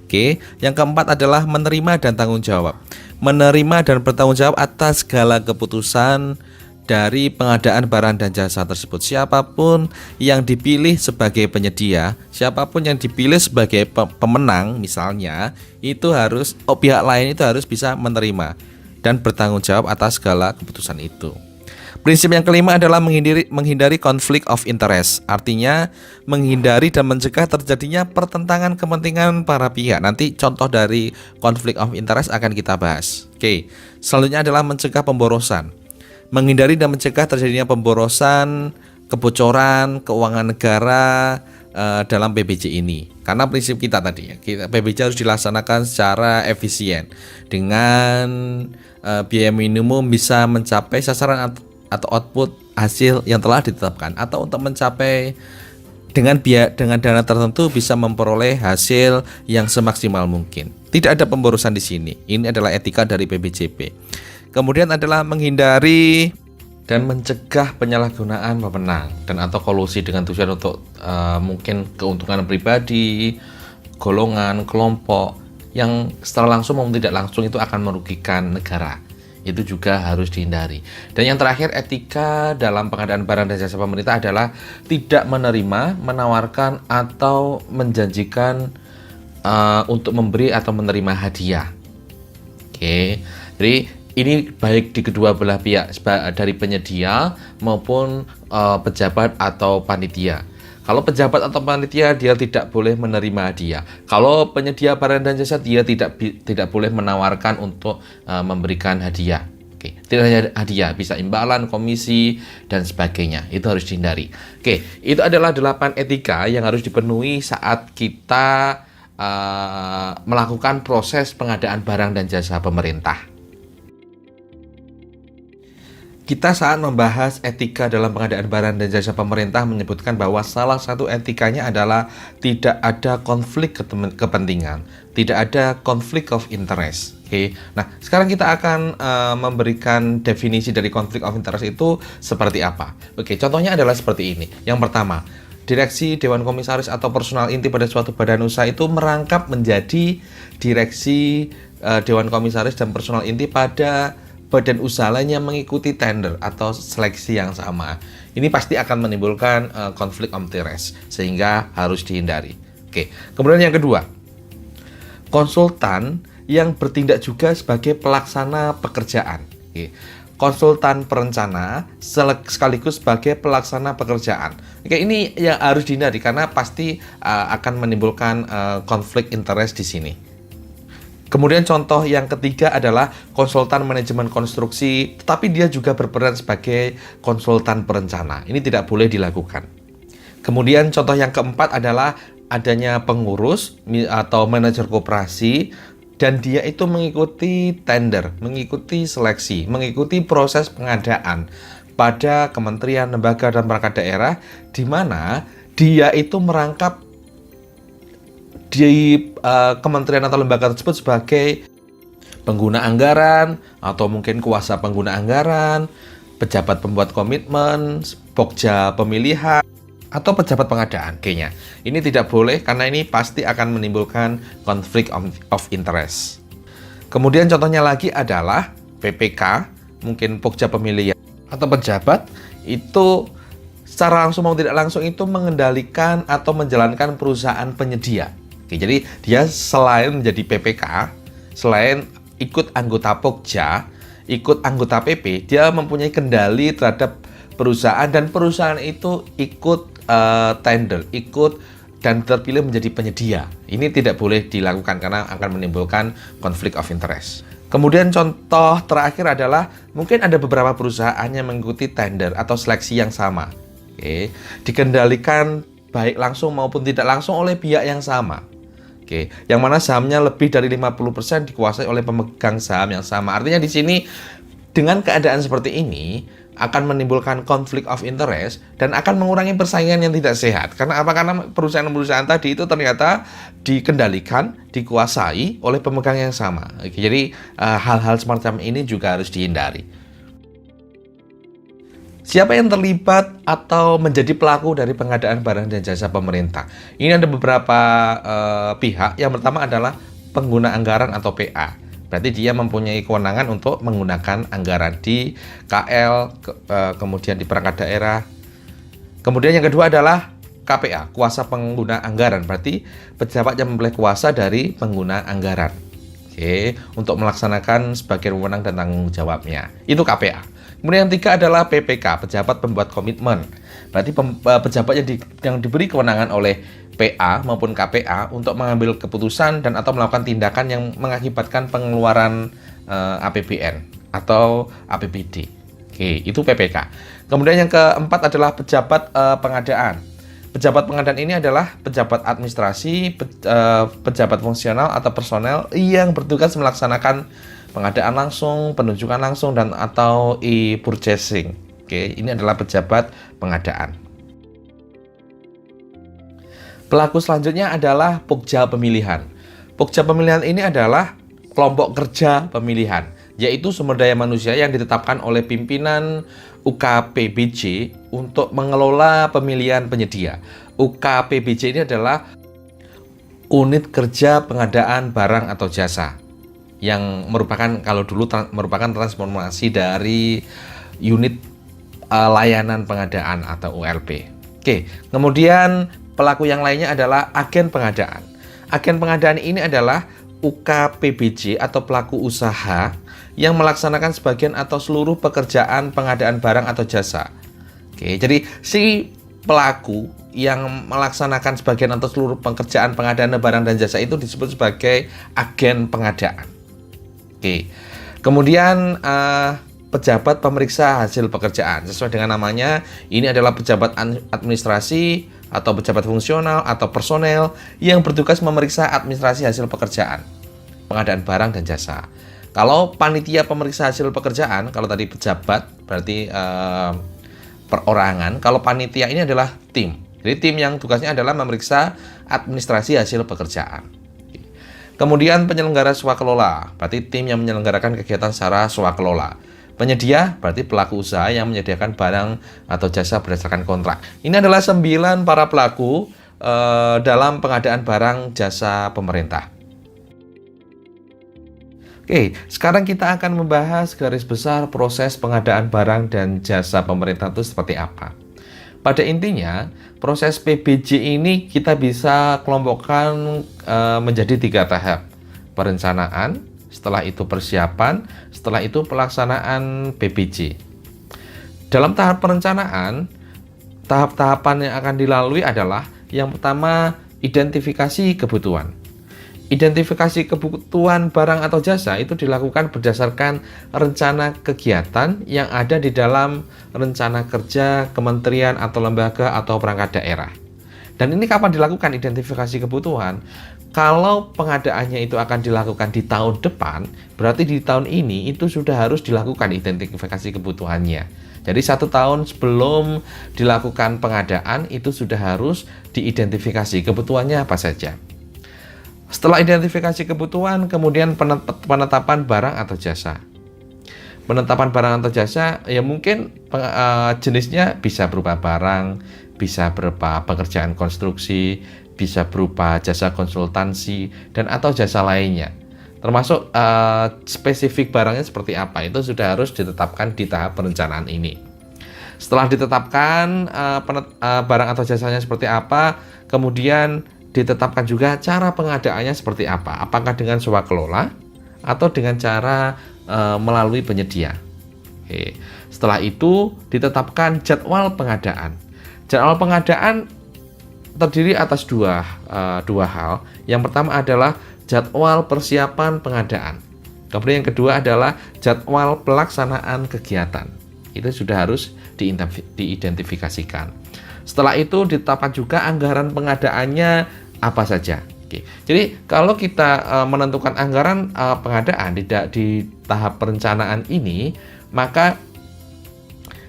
Oke, yang keempat adalah menerima dan tanggung jawab. Menerima dan bertanggung jawab atas segala keputusan dari pengadaan barang dan jasa tersebut. Siapapun yang dipilih sebagai penyedia, siapapun yang dipilih sebagai pemenang misalnya, itu harus pihak lain itu harus bisa menerima dan bertanggung jawab atas segala keputusan itu. Prinsip yang kelima adalah menghindari konflik of interest. Artinya menghindari dan mencegah terjadinya pertentangan kepentingan para pihak. Nanti contoh dari konflik of interest akan kita bahas. Oke, selanjutnya adalah mencegah pemborosan. Menghindari dan mencegah terjadinya pemborosan, kebocoran keuangan negara dalam PBJ ini. Karena prinsip kita tadi, PBJ harus dilaksanakan secara efisien dengan biaya minimum bisa mencapai sasaran atau output hasil yang telah ditetapkan, atau untuk mencapai dengan dana tertentu bisa memperoleh hasil yang semaksimal mungkin. Tidak ada pemborosan di sini. Ini adalah etika dari PBJP. Kemudian adalah menghindari dan mencegah penyalahgunaan wewenang dan atau kolusi dengan tujuan untuk mungkin keuntungan pribadi, golongan, kelompok yang secara langsung maupun tidak langsung itu akan merugikan negara. Itu juga harus dihindari. Dan yang terakhir, etika dalam pengadaan barang dan jasa pemerintah adalah tidak menerima, menawarkan atau menjanjikan untuk memberi atau menerima hadiah. Oke, jadi ini baik di kedua belah pihak, dari penyedia maupun pejabat atau panitia. Kalau pejabat atau panitia dia tidak boleh menerima hadiah. Kalau penyedia barang dan jasa dia tidak boleh menawarkan untuk memberikan hadiah. Oke, Tidak hanya hadiah, bisa imbalan, komisi, dan sebagainya. Itu harus dihindari. Oke, itu adalah 8 etika yang harus dipenuhi saat kita melakukan proses pengadaan barang dan jasa pemerintah. Kita saat membahas etika dalam pengadaan barang dan jasa pemerintah menyebutkan bahwa salah satu etikanya adalah tidak ada konflik kepentingan, tidak ada konflik of interest. Oke. Nah, sekarang kita akan memberikan definisi dari konflik of interest itu seperti apa. Oke, contohnya adalah seperti ini. Yang pertama, direksi, dewan komisaris atau personal inti pada suatu badan usaha itu merangkap menjadi direksi, dewan komisaris dan personal inti pada badan usaha lain yang mengikuti tender atau seleksi yang sama. Ini pasti akan menimbulkan konflik of interest, sehingga harus dihindari. Oke. Kemudian yang kedua, konsultan yang bertindak juga sebagai pelaksana pekerjaan. Oke. Konsultan perencana sekaligus sebagai pelaksana pekerjaan. Oke, ini yang harus dihindari karena pasti akan menimbulkan konflik interest di sini. Kemudian contoh yang ketiga adalah konsultan manajemen konstruksi, tetapi dia juga berperan sebagai konsultan perencana. Ini tidak boleh dilakukan. Kemudian contoh yang keempat adalah adanya pengurus atau manajer koperasi, dan dia itu mengikuti tender, mengikuti seleksi, mengikuti proses pengadaan pada kementerian, lembaga, dan perangkat daerah, di mana dia itu merangkap di kementerian atau lembaga tersebut sebagai pengguna anggaran, atau mungkin kuasa pengguna anggaran, pejabat pembuat komitmen, pokja pemilihan, atau pejabat pengadaan kayaknya. Ini tidak boleh karena ini pasti akan menimbulkan konflik of interest. Kemudian contohnya lagi adalah PPK, mungkin pokja pemilihan atau pejabat itu secara langsung maupun tidak langsung itu mengendalikan atau menjalankan perusahaan penyedia. Oke, jadi dia selain menjadi PPK, selain ikut anggota Pokja, ikut anggota PP, dia mempunyai kendali terhadap perusahaan, dan perusahaan itu ikut tender, ikut dan terpilih menjadi penyedia. Ini tidak boleh dilakukan karena akan menimbulkan konflik of interest. Kemudian contoh terakhir adalah mungkin ada beberapa perusahaan yang mengikuti tender atau seleksi yang sama. Oke, dikendalikan baik langsung maupun tidak langsung oleh pihak yang sama. Oke, yang mana sahamnya lebih dari 50% dikuasai oleh pemegang saham yang sama. Artinya di sini dengan keadaan seperti ini akan menimbulkan konflik of interest dan akan mengurangi persaingan yang tidak sehat. Karena apa? Karena perusahaan-perusahaan tadi itu ternyata dikendalikan, dikuasai oleh pemegang yang sama. Oke, jadi hal-hal semacam ini juga harus dihindari. Siapa yang terlibat atau menjadi pelaku dari pengadaan barang dan jasa pemerintah? Ini ada beberapa pihak. Yang pertama adalah pengguna anggaran atau PA. Berarti dia mempunyai kewenangan untuk menggunakan anggaran di KL, kemudian di perangkat daerah. Kemudian yang kedua adalah KPA, kuasa pengguna anggaran. Berarti pejabat yang memperoleh kuasa dari pengguna anggaran. Oke, untuk melaksanakan sebagian wewenang dan tanggung jawabnya. Itu KPA. Kemudian yang ketiga adalah PPK, pejabat pembuat komitmen. Berarti pejabat yang diberi kewenangan oleh PA maupun KPA untuk mengambil keputusan dan atau melakukan tindakan yang mengakibatkan pengeluaran APBN atau APBD. Oke, itu PPK. Kemudian yang keempat adalah pejabat pengadaan. Pejabat pengadaan ini adalah pejabat administrasi, pejabat fungsional atau personel yang bertugas melaksanakan pengadaan langsung, penunjukan langsung, dan atau e-purchasing. Oke, ini adalah pejabat pengadaan. Pelaku selanjutnya adalah pokja pemilihan. Pokja pemilihan ini adalah kelompok kerja pemilihan, yaitu sumber daya manusia yang ditetapkan oleh pimpinan UKPBJ untuk mengelola pemilihan penyedia. UKPBJ ini adalah unit kerja pengadaan barang atau jasa, yang merupakan kalau dulu merupakan transformasi dari unit layanan pengadaan atau ULP. Oke, kemudian pelaku yang lainnya adalah agen pengadaan. Agen pengadaan ini adalah UKPBJ atau pelaku usaha yang melaksanakan sebagian atau seluruh pekerjaan pengadaan barang atau jasa. Oke, jadi si pelaku yang melaksanakan sebagian atau seluruh pekerjaan pengadaan barang dan jasa itu disebut sebagai agen pengadaan. Oke, kemudian pejabat pemeriksa hasil pekerjaan. Sesuai dengan namanya, ini adalah pejabat administrasi atau pejabat fungsional atau personel yang bertugas memeriksa administrasi hasil pekerjaan, pengadaan barang dan jasa. Kalau panitia pemeriksa hasil pekerjaan, kalau tadi pejabat berarti perorangan, kalau panitia ini adalah tim. Jadi tim yang tugasnya adalah memeriksa administrasi hasil pekerjaan. Kemudian penyelenggara swakelola, berarti tim yang menyelenggarakan kegiatan secara swakelola. Penyedia berarti pelaku usaha yang menyediakan barang atau jasa berdasarkan kontrak. Ini adalah 9 para pelaku dalam pengadaan barang jasa pemerintah. Oke, sekarang kita akan membahas garis besar proses pengadaan barang dan jasa pemerintah itu seperti apa. Pada intinya, proses PBJ ini kita bisa kelompokkan menjadi 3 tahap. Perencanaan, setelah itu persiapan, setelah itu pelaksanaan PBJ. Dalam tahap perencanaan, tahap-tahapan yang akan dilalui adalah yang pertama, identifikasi kebutuhan. Identifikasi kebutuhan barang atau jasa itu dilakukan berdasarkan rencana kegiatan yang ada di dalam rencana kerja kementerian atau lembaga atau perangkat daerah. Dan ini kapan dilakukan identifikasi kebutuhan? Kalau pengadaannya itu akan dilakukan di tahun depan, berarti di tahun ini itu sudah harus dilakukan identifikasi kebutuhannya. Jadi 1 tahun sebelum dilakukan pengadaan itu sudah harus diidentifikasi kebutuhannya apa saja. Setelah identifikasi kebutuhan, kemudian penetapan barang atau jasa. Penetapan barang atau jasa, ya mungkin jenisnya bisa berupa barang, bisa berupa pekerjaan konstruksi, bisa berupa jasa konsultansi, dan atau jasa lainnya. Termasuk spesifik barangnya seperti apa, itu sudah harus ditetapkan di tahap perencanaan ini. Setelah ditetapkan barang atau jasanya seperti apa, kemudian ditetapkan juga cara pengadaannya seperti apa. Apakah dengan swakelola atau dengan cara melalui penyedia. Oke. Setelah itu ditetapkan jadwal pengadaan. Jadwal pengadaan terdiri atas dua hal. Yang pertama adalah jadwal persiapan pengadaan. Kemudian yang kedua adalah jadwal pelaksanaan kegiatan. Itu sudah harus diidentifikasikan. Setelah itu ditetapkan juga anggaran pengadaannya apa saja. Oke. Jadi kalau kita menentukan anggaran pengadaan di tahap perencanaan ini, maka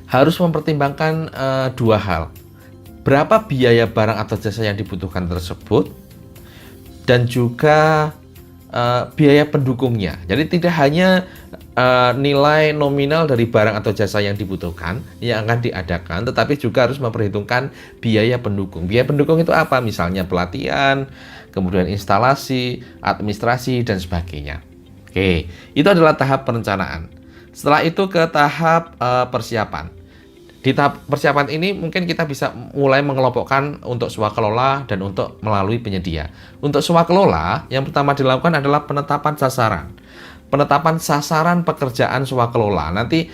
harus mempertimbangkan 2 hal. Berapa biaya barang atau jasa yang dibutuhkan tersebut, dan juga biaya pendukungnya. Jadi tidak hanya nilai nominal dari barang atau jasa yang dibutuhkan yang akan diadakan, tetapi juga harus memperhitungkan biaya pendukung. Biaya pendukung itu apa? Misalnya pelatihan, kemudian instalasi, administrasi, dan sebagainya. Oke, itu adalah tahap perencanaan. Setelah itu ke tahap persiapan. Di tahap persiapan ini mungkin kita bisa mulai mengelompokkan untuk swakelola dan untuk melalui penyedia. Untuk swakelola, yang pertama dilakukan adalah penetapan sasaran. Penetapan sasaran pekerjaan swakelola. Nanti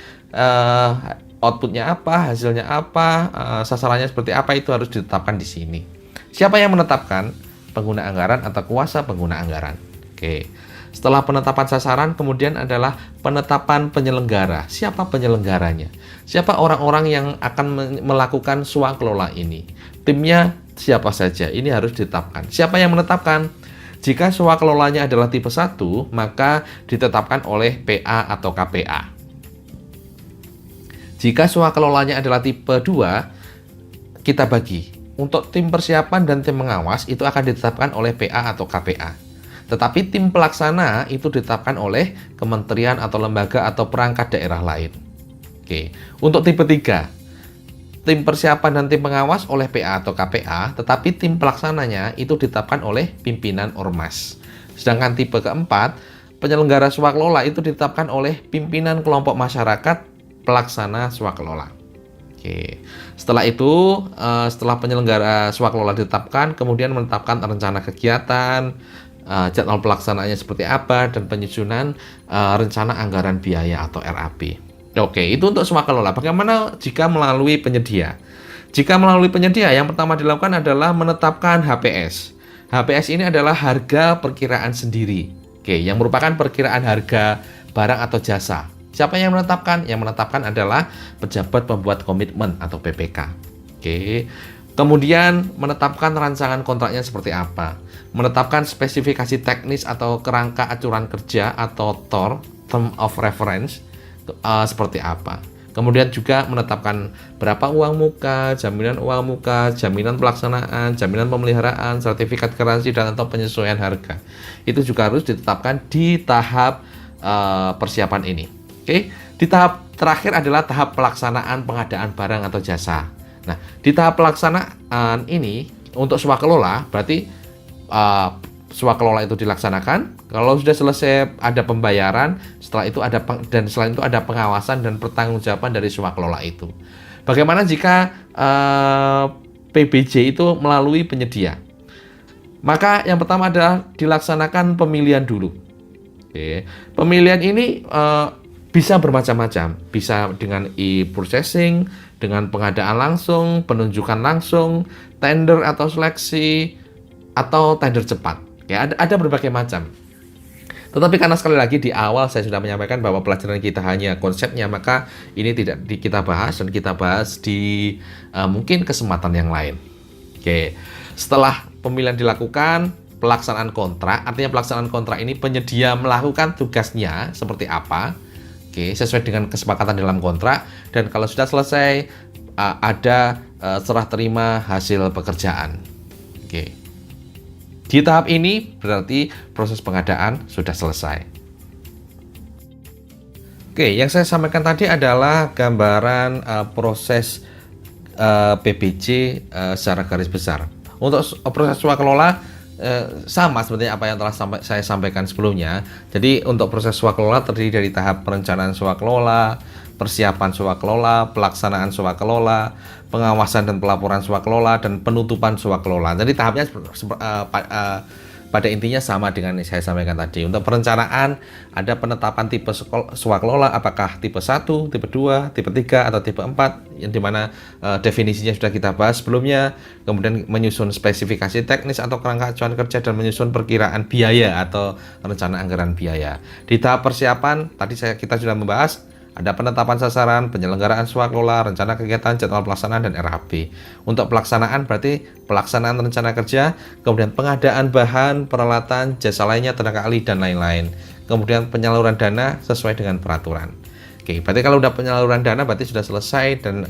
outputnya apa, hasilnya apa, sasarannya seperti apa, itu harus ditetapkan di sini. Siapa yang menetapkan? Pengguna anggaran atau kuasa pengguna anggaran. Oke. Setelah penetapan sasaran, kemudian adalah penetapan penyelenggara. Siapa penyelenggaranya? Siapa orang-orang yang akan melakukan swakelola ini? Timnya siapa saja? Ini harus ditetapkan. Siapa yang menetapkan? Jika swakelolanya adalah tipe 1, maka ditetapkan oleh PA atau KPA. Jika swakelolanya adalah tipe 2, kita bagi. Untuk tim persiapan dan tim pengawas itu akan ditetapkan oleh PA atau KPA. Tetapi tim pelaksana itu ditetapkan oleh kementerian atau lembaga atau perangkat daerah lain. Oke. Untuk tipe 3, tim persiapan dan tim pengawas oleh PA atau KPA, tetapi tim pelaksananya itu ditetapkan oleh pimpinan Ormas. Sedangkan tipe keempat, penyelenggara swakelola itu ditetapkan oleh pimpinan kelompok masyarakat pelaksana swakelola. Oke. Setelah itu, setelah penyelenggara swakelola ditetapkan, kemudian menetapkan rencana kegiatan, jadwal pelaksanaannya seperti apa, dan penyusunan rencana anggaran biaya atau RAB. Oke, itu untuk swakelola. Bagaimana jika melalui penyedia? Jika melalui penyedia, yang pertama dilakukan adalah menetapkan HPS. HPS ini adalah harga perkiraan sendiri. Oke, yang merupakan perkiraan harga barang atau jasa. Siapa yang menetapkan? Yang menetapkan adalah pejabat pembuat komitmen atau PPK. Oke. Kemudian menetapkan rancangan kontraknya seperti apa, menetapkan spesifikasi teknis atau kerangka acuan kerja atau TOR, Term of Reference, seperti apa. Kemudian juga menetapkan berapa uang muka, jaminan uang muka, jaminan pelaksanaan, jaminan pemeliharaan, sertifikat garansi, dan atau penyesuaian harga. Itu juga harus ditetapkan di tahap persiapan ini. Oke, di tahap terakhir adalah tahap pelaksanaan pengadaan barang atau jasa. Nah, di tahap pelaksanaan ini untuk swakelola berarti swakelola itu dilaksanakan. Kalau sudah selesai ada pembayaran, setelah itu dan selain itu ada pengawasan dan pertanggungjawaban dari swakelola itu. Bagaimana jika PBJ itu melalui penyedia? Maka yang pertama adalah dilaksanakan pemilihan dulu. Oke. Pemilihan ini bisa bermacam-macam, bisa dengan e-processing, dengan pengadaan langsung, penunjukan langsung, tender atau seleksi, atau tender cepat. Ya, ada berbagai macam. Tetapi karena sekali lagi di awal saya sudah menyampaikan bahwa pelajaran kita hanya konsepnya, maka ini tidak kita bahas dan kita bahas di mungkin kesempatan yang lain. Oke, setelah pemilihan dilakukan, pelaksanaan kontrak, artinya pelaksanaan kontrak ini penyedia melakukan tugasnya seperti apa, oke, sesuai dengan kesepakatan dalam kontrak, dan kalau sudah selesai ada serah terima hasil pekerjaan. Oke. Di tahap ini berarti proses pengadaan sudah selesai. Oke, yang saya sampaikan tadi adalah gambaran proses PBJ secara garis besar. Untuk proses swakelola sama seperti apa yang telah saya sampaikan sebelumnya. Jadi untuk proses swakelola terdiri dari tahap perencanaan swakelola, persiapan swakelola, pelaksanaan swakelola, pengawasan dan pelaporan swakelola, dan penutupan swakelola. Jadi tahapnya pada intinya sama dengan yang saya sampaikan tadi. Untuk perencanaan ada penetapan tipe swakelola, apakah tipe 1, tipe 2, tipe 3, atau tipe 4, yang dimana definisinya sudah kita bahas sebelumnya. Kemudian menyusun spesifikasi teknis atau kerangka acuan kerja, dan menyusun perkiraan biaya atau rencana anggaran biaya. Di tahap persiapan tadi kita sudah membahas ada penetapan sasaran, penyelenggaraan swakelola, rencana kegiatan, jadwal pelaksanaan, dan RHP. Untuk pelaksanaan berarti pelaksanaan rencana kerja, kemudian pengadaan bahan, peralatan, jasa lainnya, tenaga ahli, dan lain-lain. Kemudian penyaluran dana sesuai dengan peraturan. Oke, berarti kalau udah penyaluran dana berarti sudah selesai dan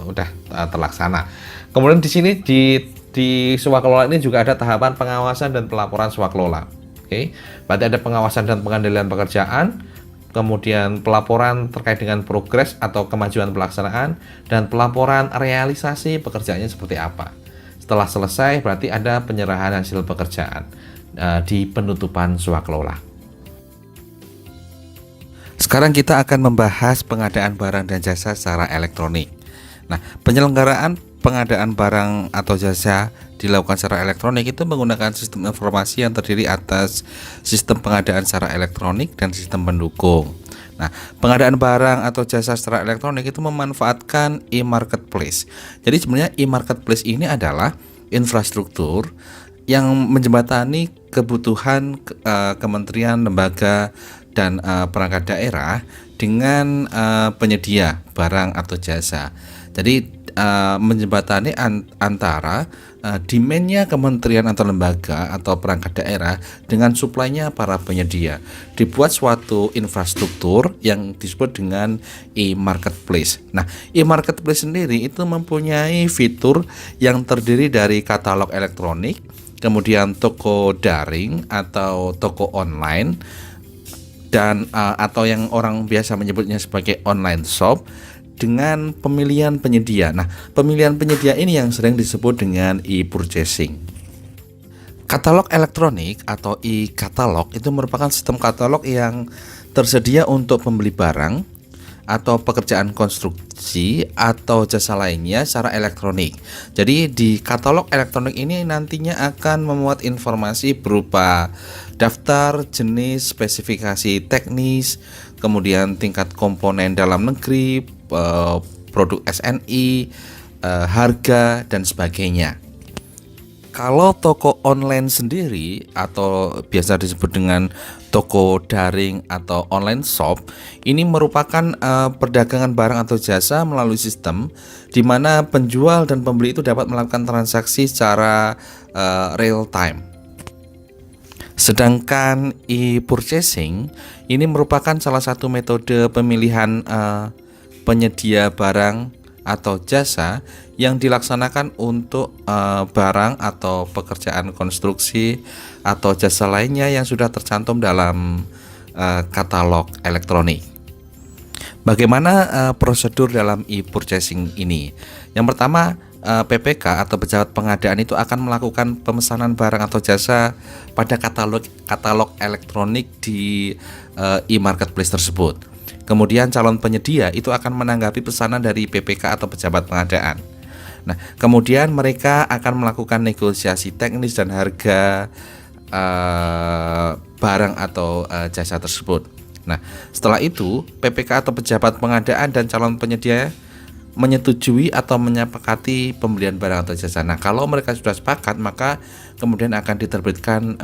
udah terlaksana. Kemudian di sini di swakelola ini juga ada tahapan pengawasan dan pelaporan swakelola. Oke, berarti ada pengawasan dan pengendalian pekerjaan, kemudian pelaporan terkait dengan progres atau kemajuan pelaksanaan, dan pelaporan realisasi pekerjaannya seperti apa. Setelah selesai berarti ada penyerahan hasil pekerjaan di penutupan swakelola. Sekarang kita akan membahas pengadaan barang dan jasa secara elektronik. Nah, penyelenggaraan pengadaan barang atau jasa dilakukan secara elektronik itu menggunakan sistem informasi yang terdiri atas sistem pengadaan secara elektronik dan sistem pendukung. Nah, pengadaan barang atau jasa secara elektronik itu memanfaatkan e-marketplace. Jadi sebenarnya e-marketplace ini adalah infrastruktur yang menjembatani kebutuhan kementerian, lembaga, dan perangkat daerah dengan penyedia barang atau jasa. Jadi menjembatani antara demand-nya kementerian atau lembaga atau perangkat daerah dengan supply-nya para penyedia. Dibuat suatu infrastruktur yang disebut dengan e-marketplace. Nah, e-marketplace sendiri itu mempunyai fitur yang terdiri dari katalog elektronik, kemudian toko daring atau toko online, dan atau yang orang biasa menyebutnya sebagai online shop, dengan pemilihan penyedia. Nah, pemilihan penyedia ini yang sering disebut dengan e-purchasing. Katalog elektronik atau e-katalog itu merupakan sistem katalog yang tersedia untuk pembeli barang atau pekerjaan konstruksi atau jasa lainnya secara elektronik. Jadi di katalog elektronik ini nantinya akan memuat informasi berupa daftar, jenis, spesifikasi teknis, kemudian tingkat komponen dalam negeri, produk SNI, harga, dan sebagainya. Kalau toko online sendiri atau biasa disebut dengan toko daring atau online shop, ini merupakan perdagangan barang atau jasa melalui sistem di mana penjual dan pembeli itu dapat melakukan transaksi secara real time. Sedangkan e-purchasing ini merupakan salah satu metode pemilihan penyedia barang atau jasa yang dilaksanakan untuk barang atau pekerjaan konstruksi atau jasa lainnya yang sudah tercantum dalam katalog elektronik. Bagaimana prosedur dalam e-purchasing ini? Yang pertama, PPK atau pejabat pengadaan itu akan melakukan pemesanan barang atau jasa pada katalog elektronik di e-marketplace tersebut. Kemudian calon penyedia itu akan menanggapi pesanan dari PPK atau pejabat pengadaan. Nah, kemudian mereka akan melakukan negosiasi teknis dan harga barang atau jasa tersebut. Nah, setelah itu PPK atau pejabat pengadaan dan calon penyedia menyetujui atau menyepakati pembelian barang atau jasa. Nah, kalau mereka sudah sepakat, maka kemudian akan diterbitkan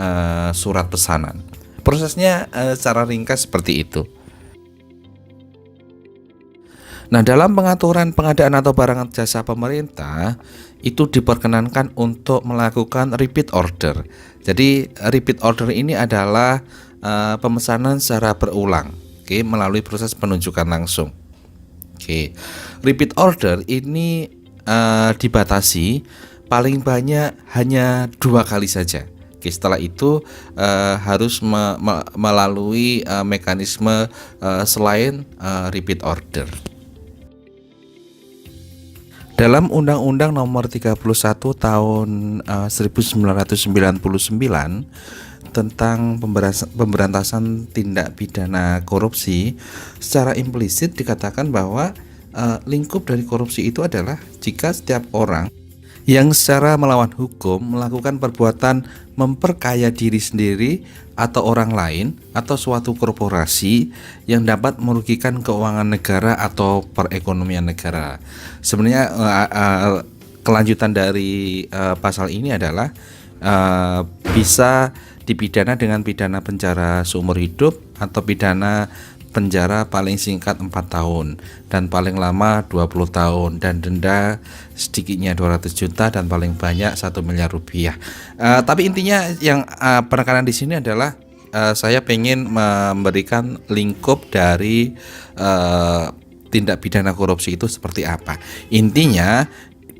surat pesanan. Prosesnya secara ringkas seperti itu. Nah, dalam pengaturan pengadaan atau barang jasa pemerintah itu diperkenankan untuk melakukan repeat order. Jadi repeat order ini adalah pemesanan secara berulang, melalui proses penunjukan langsung. Repeat order ini dibatasi paling banyak hanya 2 kali saja. Setelah itu harus melalui mekanisme selain repeat order. Dalam Undang-Undang Nomor 31 Tahun 1999 tentang pemberantasan tindak pidana korupsi, secara implisit dikatakan bahwa lingkup dari korupsi itu adalah jika setiap orang yang secara melawan hukum melakukan perbuatan memperkaya diri sendiri atau orang lain atau suatu korporasi yang dapat merugikan keuangan negara atau perekonomian negara. Sebenarnya kelanjutan dari pasal ini adalah bisa dipidana dengan pidana penjara seumur hidup atau pidana penjara paling singkat 4 tahun dan paling lama 20 tahun dan denda sedikitnya 200 juta dan paling banyak 1 miliar rupiah. Tapi intinya yang penekanan di sini adalah saya pengen memberikan lingkup dari tindak pidana korupsi itu seperti apa. Intinya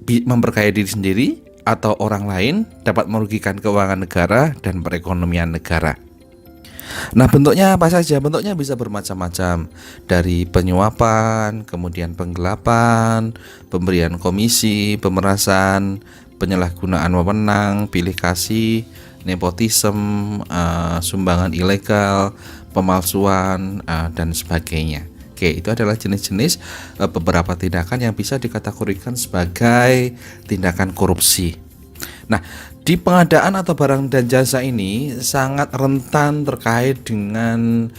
memperkaya diri sendiri atau orang lain dapat merugikan keuangan negara dan perekonomian negara. Nah, bentuknya apa saja? Bentuknya bisa bermacam-macam, dari penyuapan, kemudian penggelapan, pemberian komisi, pemerasan, penyalahgunaan wewenang, pilih kasih, nepotisme, sumbangan ilegal, pemalsuan, dan sebagainya. Itu adalah jenis-jenis beberapa tindakan yang bisa dikategorikan sebagai tindakan korupsi. Nah, di pengadaan atau barang dan jasa ini sangat rentan terkait dengan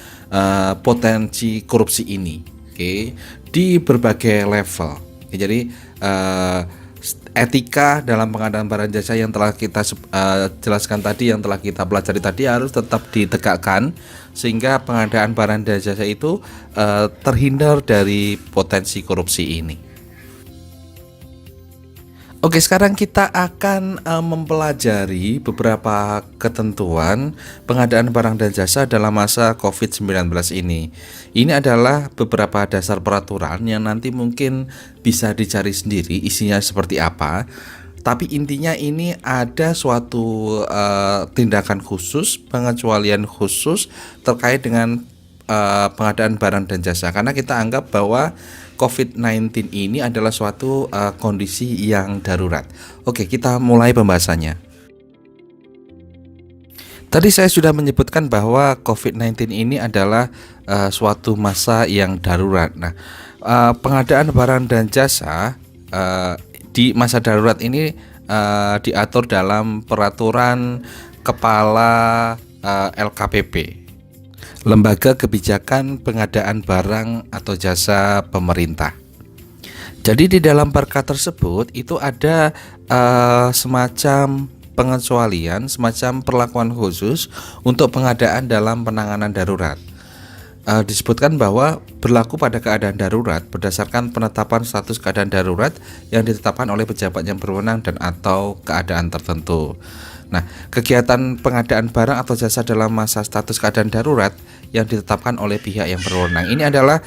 potensi korupsi ini, di berbagai level. Jadi etika dalam pengadaan barang jasa yang telah kita jelaskan tadi, yang telah kita pelajari tadi harus tetap ditegakkan sehingga pengadaan barang dan jasa itu terhindar dari potensi korupsi ini. Oke, sekarang kita akan mempelajari beberapa ketentuan pengadaan barang dan jasa dalam masa COVID-19 ini. Ini adalah beberapa dasar peraturan yang nanti mungkin bisa dicari sendiri isinya seperti apa. Tapi intinya ini ada suatu tindakan khusus, pengecualian khusus terkait dengan pengadaan barang dan jasa, karena kita anggap bahwa COVID-19 ini adalah suatu kondisi yang darurat. Oke, kita mulai pembahasannya. Tadi saya sudah menyebutkan bahwa COVID-19 ini adalah suatu masa yang darurat. Nah, pengadaan barang dan jasa di masa darurat ini diatur dalam peraturan Kepala LKPP, Lembaga Kebijakan Pengadaan Barang atau Jasa Pemerintah. Jadi di dalam perka tersebut itu ada semacam pengecualian semacam perlakuan khusus untuk pengadaan dalam penanganan darurat. Disebutkan bahwa berlaku pada keadaan darurat berdasarkan penetapan status keadaan darurat yang ditetapkan oleh pejabat yang berwenang dan atau keadaan tertentu. Nah, kegiatan pengadaan barang atau jasa dalam masa status keadaan darurat yang ditetapkan oleh pihak yang berwenang ini adalah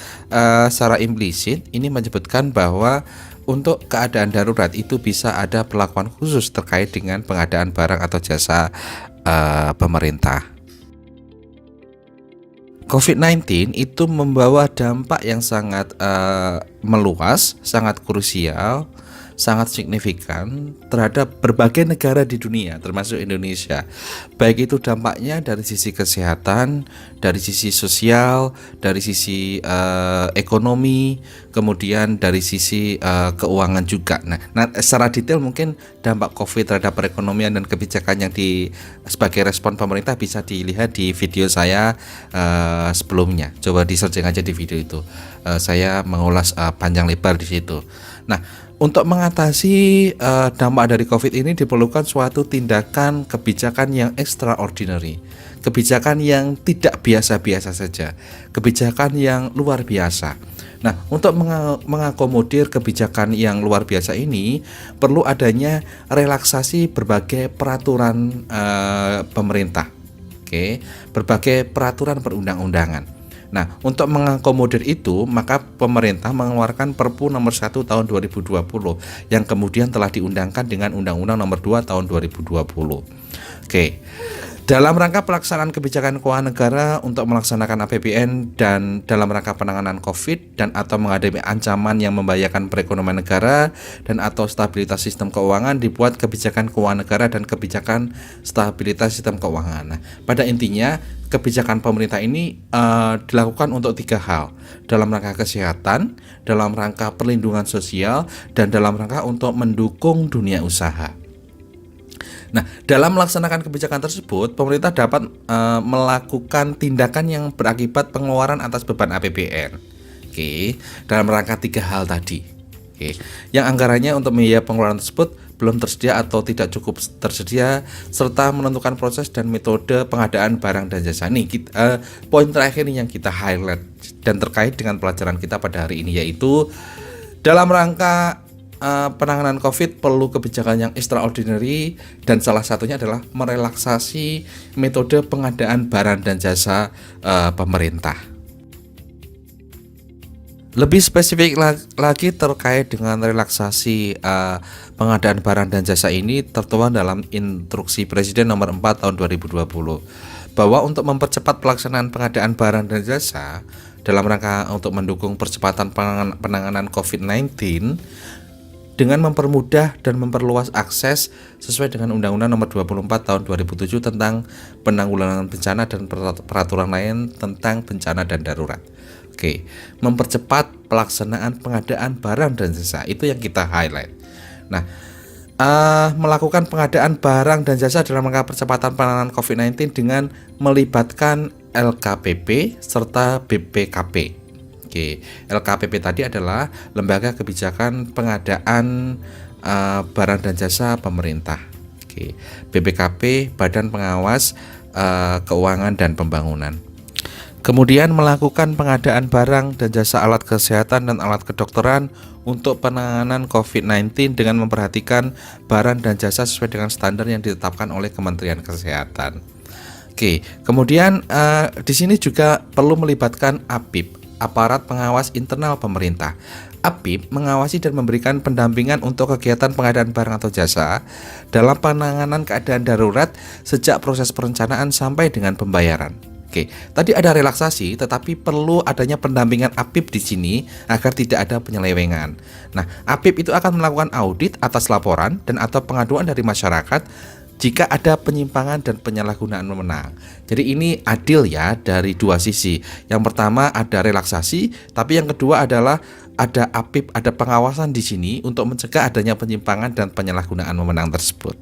secara implisit ini menyebutkan bahwa untuk keadaan darurat itu bisa ada perlakuan khusus terkait dengan pengadaan barang atau jasa pemerintah. COVID-19 itu membawa dampak yang sangat meluas, sangat krusial, sangat signifikan terhadap berbagai negara di dunia, termasuk Indonesia. Baik itu dampaknya dari sisi kesehatan, dari sisi sosial, dari sisi ekonomi, kemudian dari sisi keuangan juga. Nah, secara detail mungkin dampak COVID terhadap perekonomian dan kebijakan yang sebagai respon pemerintah bisa dilihat di video saya sebelumnya. Coba di searching aja di video itu. Saya mengulas panjang lebar di situ. Nah, untuk mengatasi dampak dari COVID ini diperlukan suatu tindakan kebijakan yang extraordinary, kebijakan yang tidak biasa-biasa saja, kebijakan yang luar biasa. Nah, untuk mengakomodir kebijakan yang luar biasa ini perlu adanya relaksasi berbagai peraturan pemerintah, berbagai peraturan perundang-undangan. Nah, untuk mengakomodir itu, maka pemerintah mengeluarkan Perpu nomor 1 tahun 2020 yang kemudian telah diundangkan dengan Undang-Undang nomor 2 tahun 2020. Dalam rangka pelaksanaan kebijakan keuangan negara untuk melaksanakan APBN dan dalam rangka penanganan COVID dan atau menghadapi ancaman yang membahayakan perekonomian negara dan atau stabilitas sistem keuangan, dibuat kebijakan keuangan negara dan kebijakan stabilitas sistem keuangan. Nah, pada intinya kebijakan pemerintah ini dilakukan untuk 3 hal: dalam rangka kesehatan, dalam rangka perlindungan sosial, dan dalam rangka untuk mendukung dunia usaha. Nah, dalam melaksanakan kebijakan tersebut, pemerintah dapat melakukan tindakan yang berakibat pengeluaran atas beban APBN. Dalam rangka 3 hal tadi. Yang anggarannya untuk biaya pengeluaran tersebut belum tersedia atau tidak cukup tersedia, serta menentukan proses dan metode pengadaan barang dan jasa. Nih, poin terakhir ini yang kita highlight dan terkait dengan pelajaran kita pada hari ini, yaitu dalam rangka penanganan COVID perlu kebijakan yang extraordinary, dan salah satunya adalah merelaksasi metode pengadaan barang dan jasa pemerintah. Lebih spesifik lagi terkait dengan relaksasi pengadaan barang dan jasa ini tertuang dalam Instruksi Presiden nomor 4 tahun 2020 bahwa untuk mempercepat pelaksanaan pengadaan barang dan jasa dalam rangka untuk mendukung percepatan penanganan COVID-19 dengan mempermudah dan memperluas akses sesuai dengan Undang-Undang Nomor 24 Tahun 2007 tentang Penanggulangan Bencana dan peraturan lain tentang bencana dan darurat. Mempercepat pelaksanaan pengadaan barang dan jasa, itu yang kita highlight. Nah, melakukan pengadaan barang dan jasa dalam rangka percepatan penanganan COVID-19 dengan melibatkan LKPP serta BPKP. LKPP tadi adalah Lembaga Kebijakan Pengadaan Barang dan Jasa Pemerintah. BPKP Badan Pengawas Keuangan dan Pembangunan. Kemudian melakukan pengadaan barang dan jasa alat kesehatan dan alat kedokteran untuk penanganan COVID-19 dengan memperhatikan barang dan jasa sesuai dengan standar yang ditetapkan oleh Kementerian Kesehatan. Kemudian di sini juga perlu melibatkan APIP, Aparat Pengawas Internal Pemerintah. APIP mengawasi dan memberikan pendampingan untuk kegiatan pengadaan barang atau jasa dalam penanganan keadaan darurat sejak proses perencanaan sampai dengan pembayaran. Tadi ada relaksasi, tetapi perlu adanya pendampingan APIP di sini agar tidak ada penyelewengan. Nah, APIP itu akan melakukan audit atas laporan dan atau pengaduan dari masyarakat jika ada penyimpangan dan penyalahgunaan wewenang. Jadi ini adil ya dari dua sisi. Yang pertama ada relaksasi, tapi yang kedua adalah ada APIP, ada pengawasan di sini untuk mencegah adanya penyimpangan dan penyalahgunaan wewenang tersebut.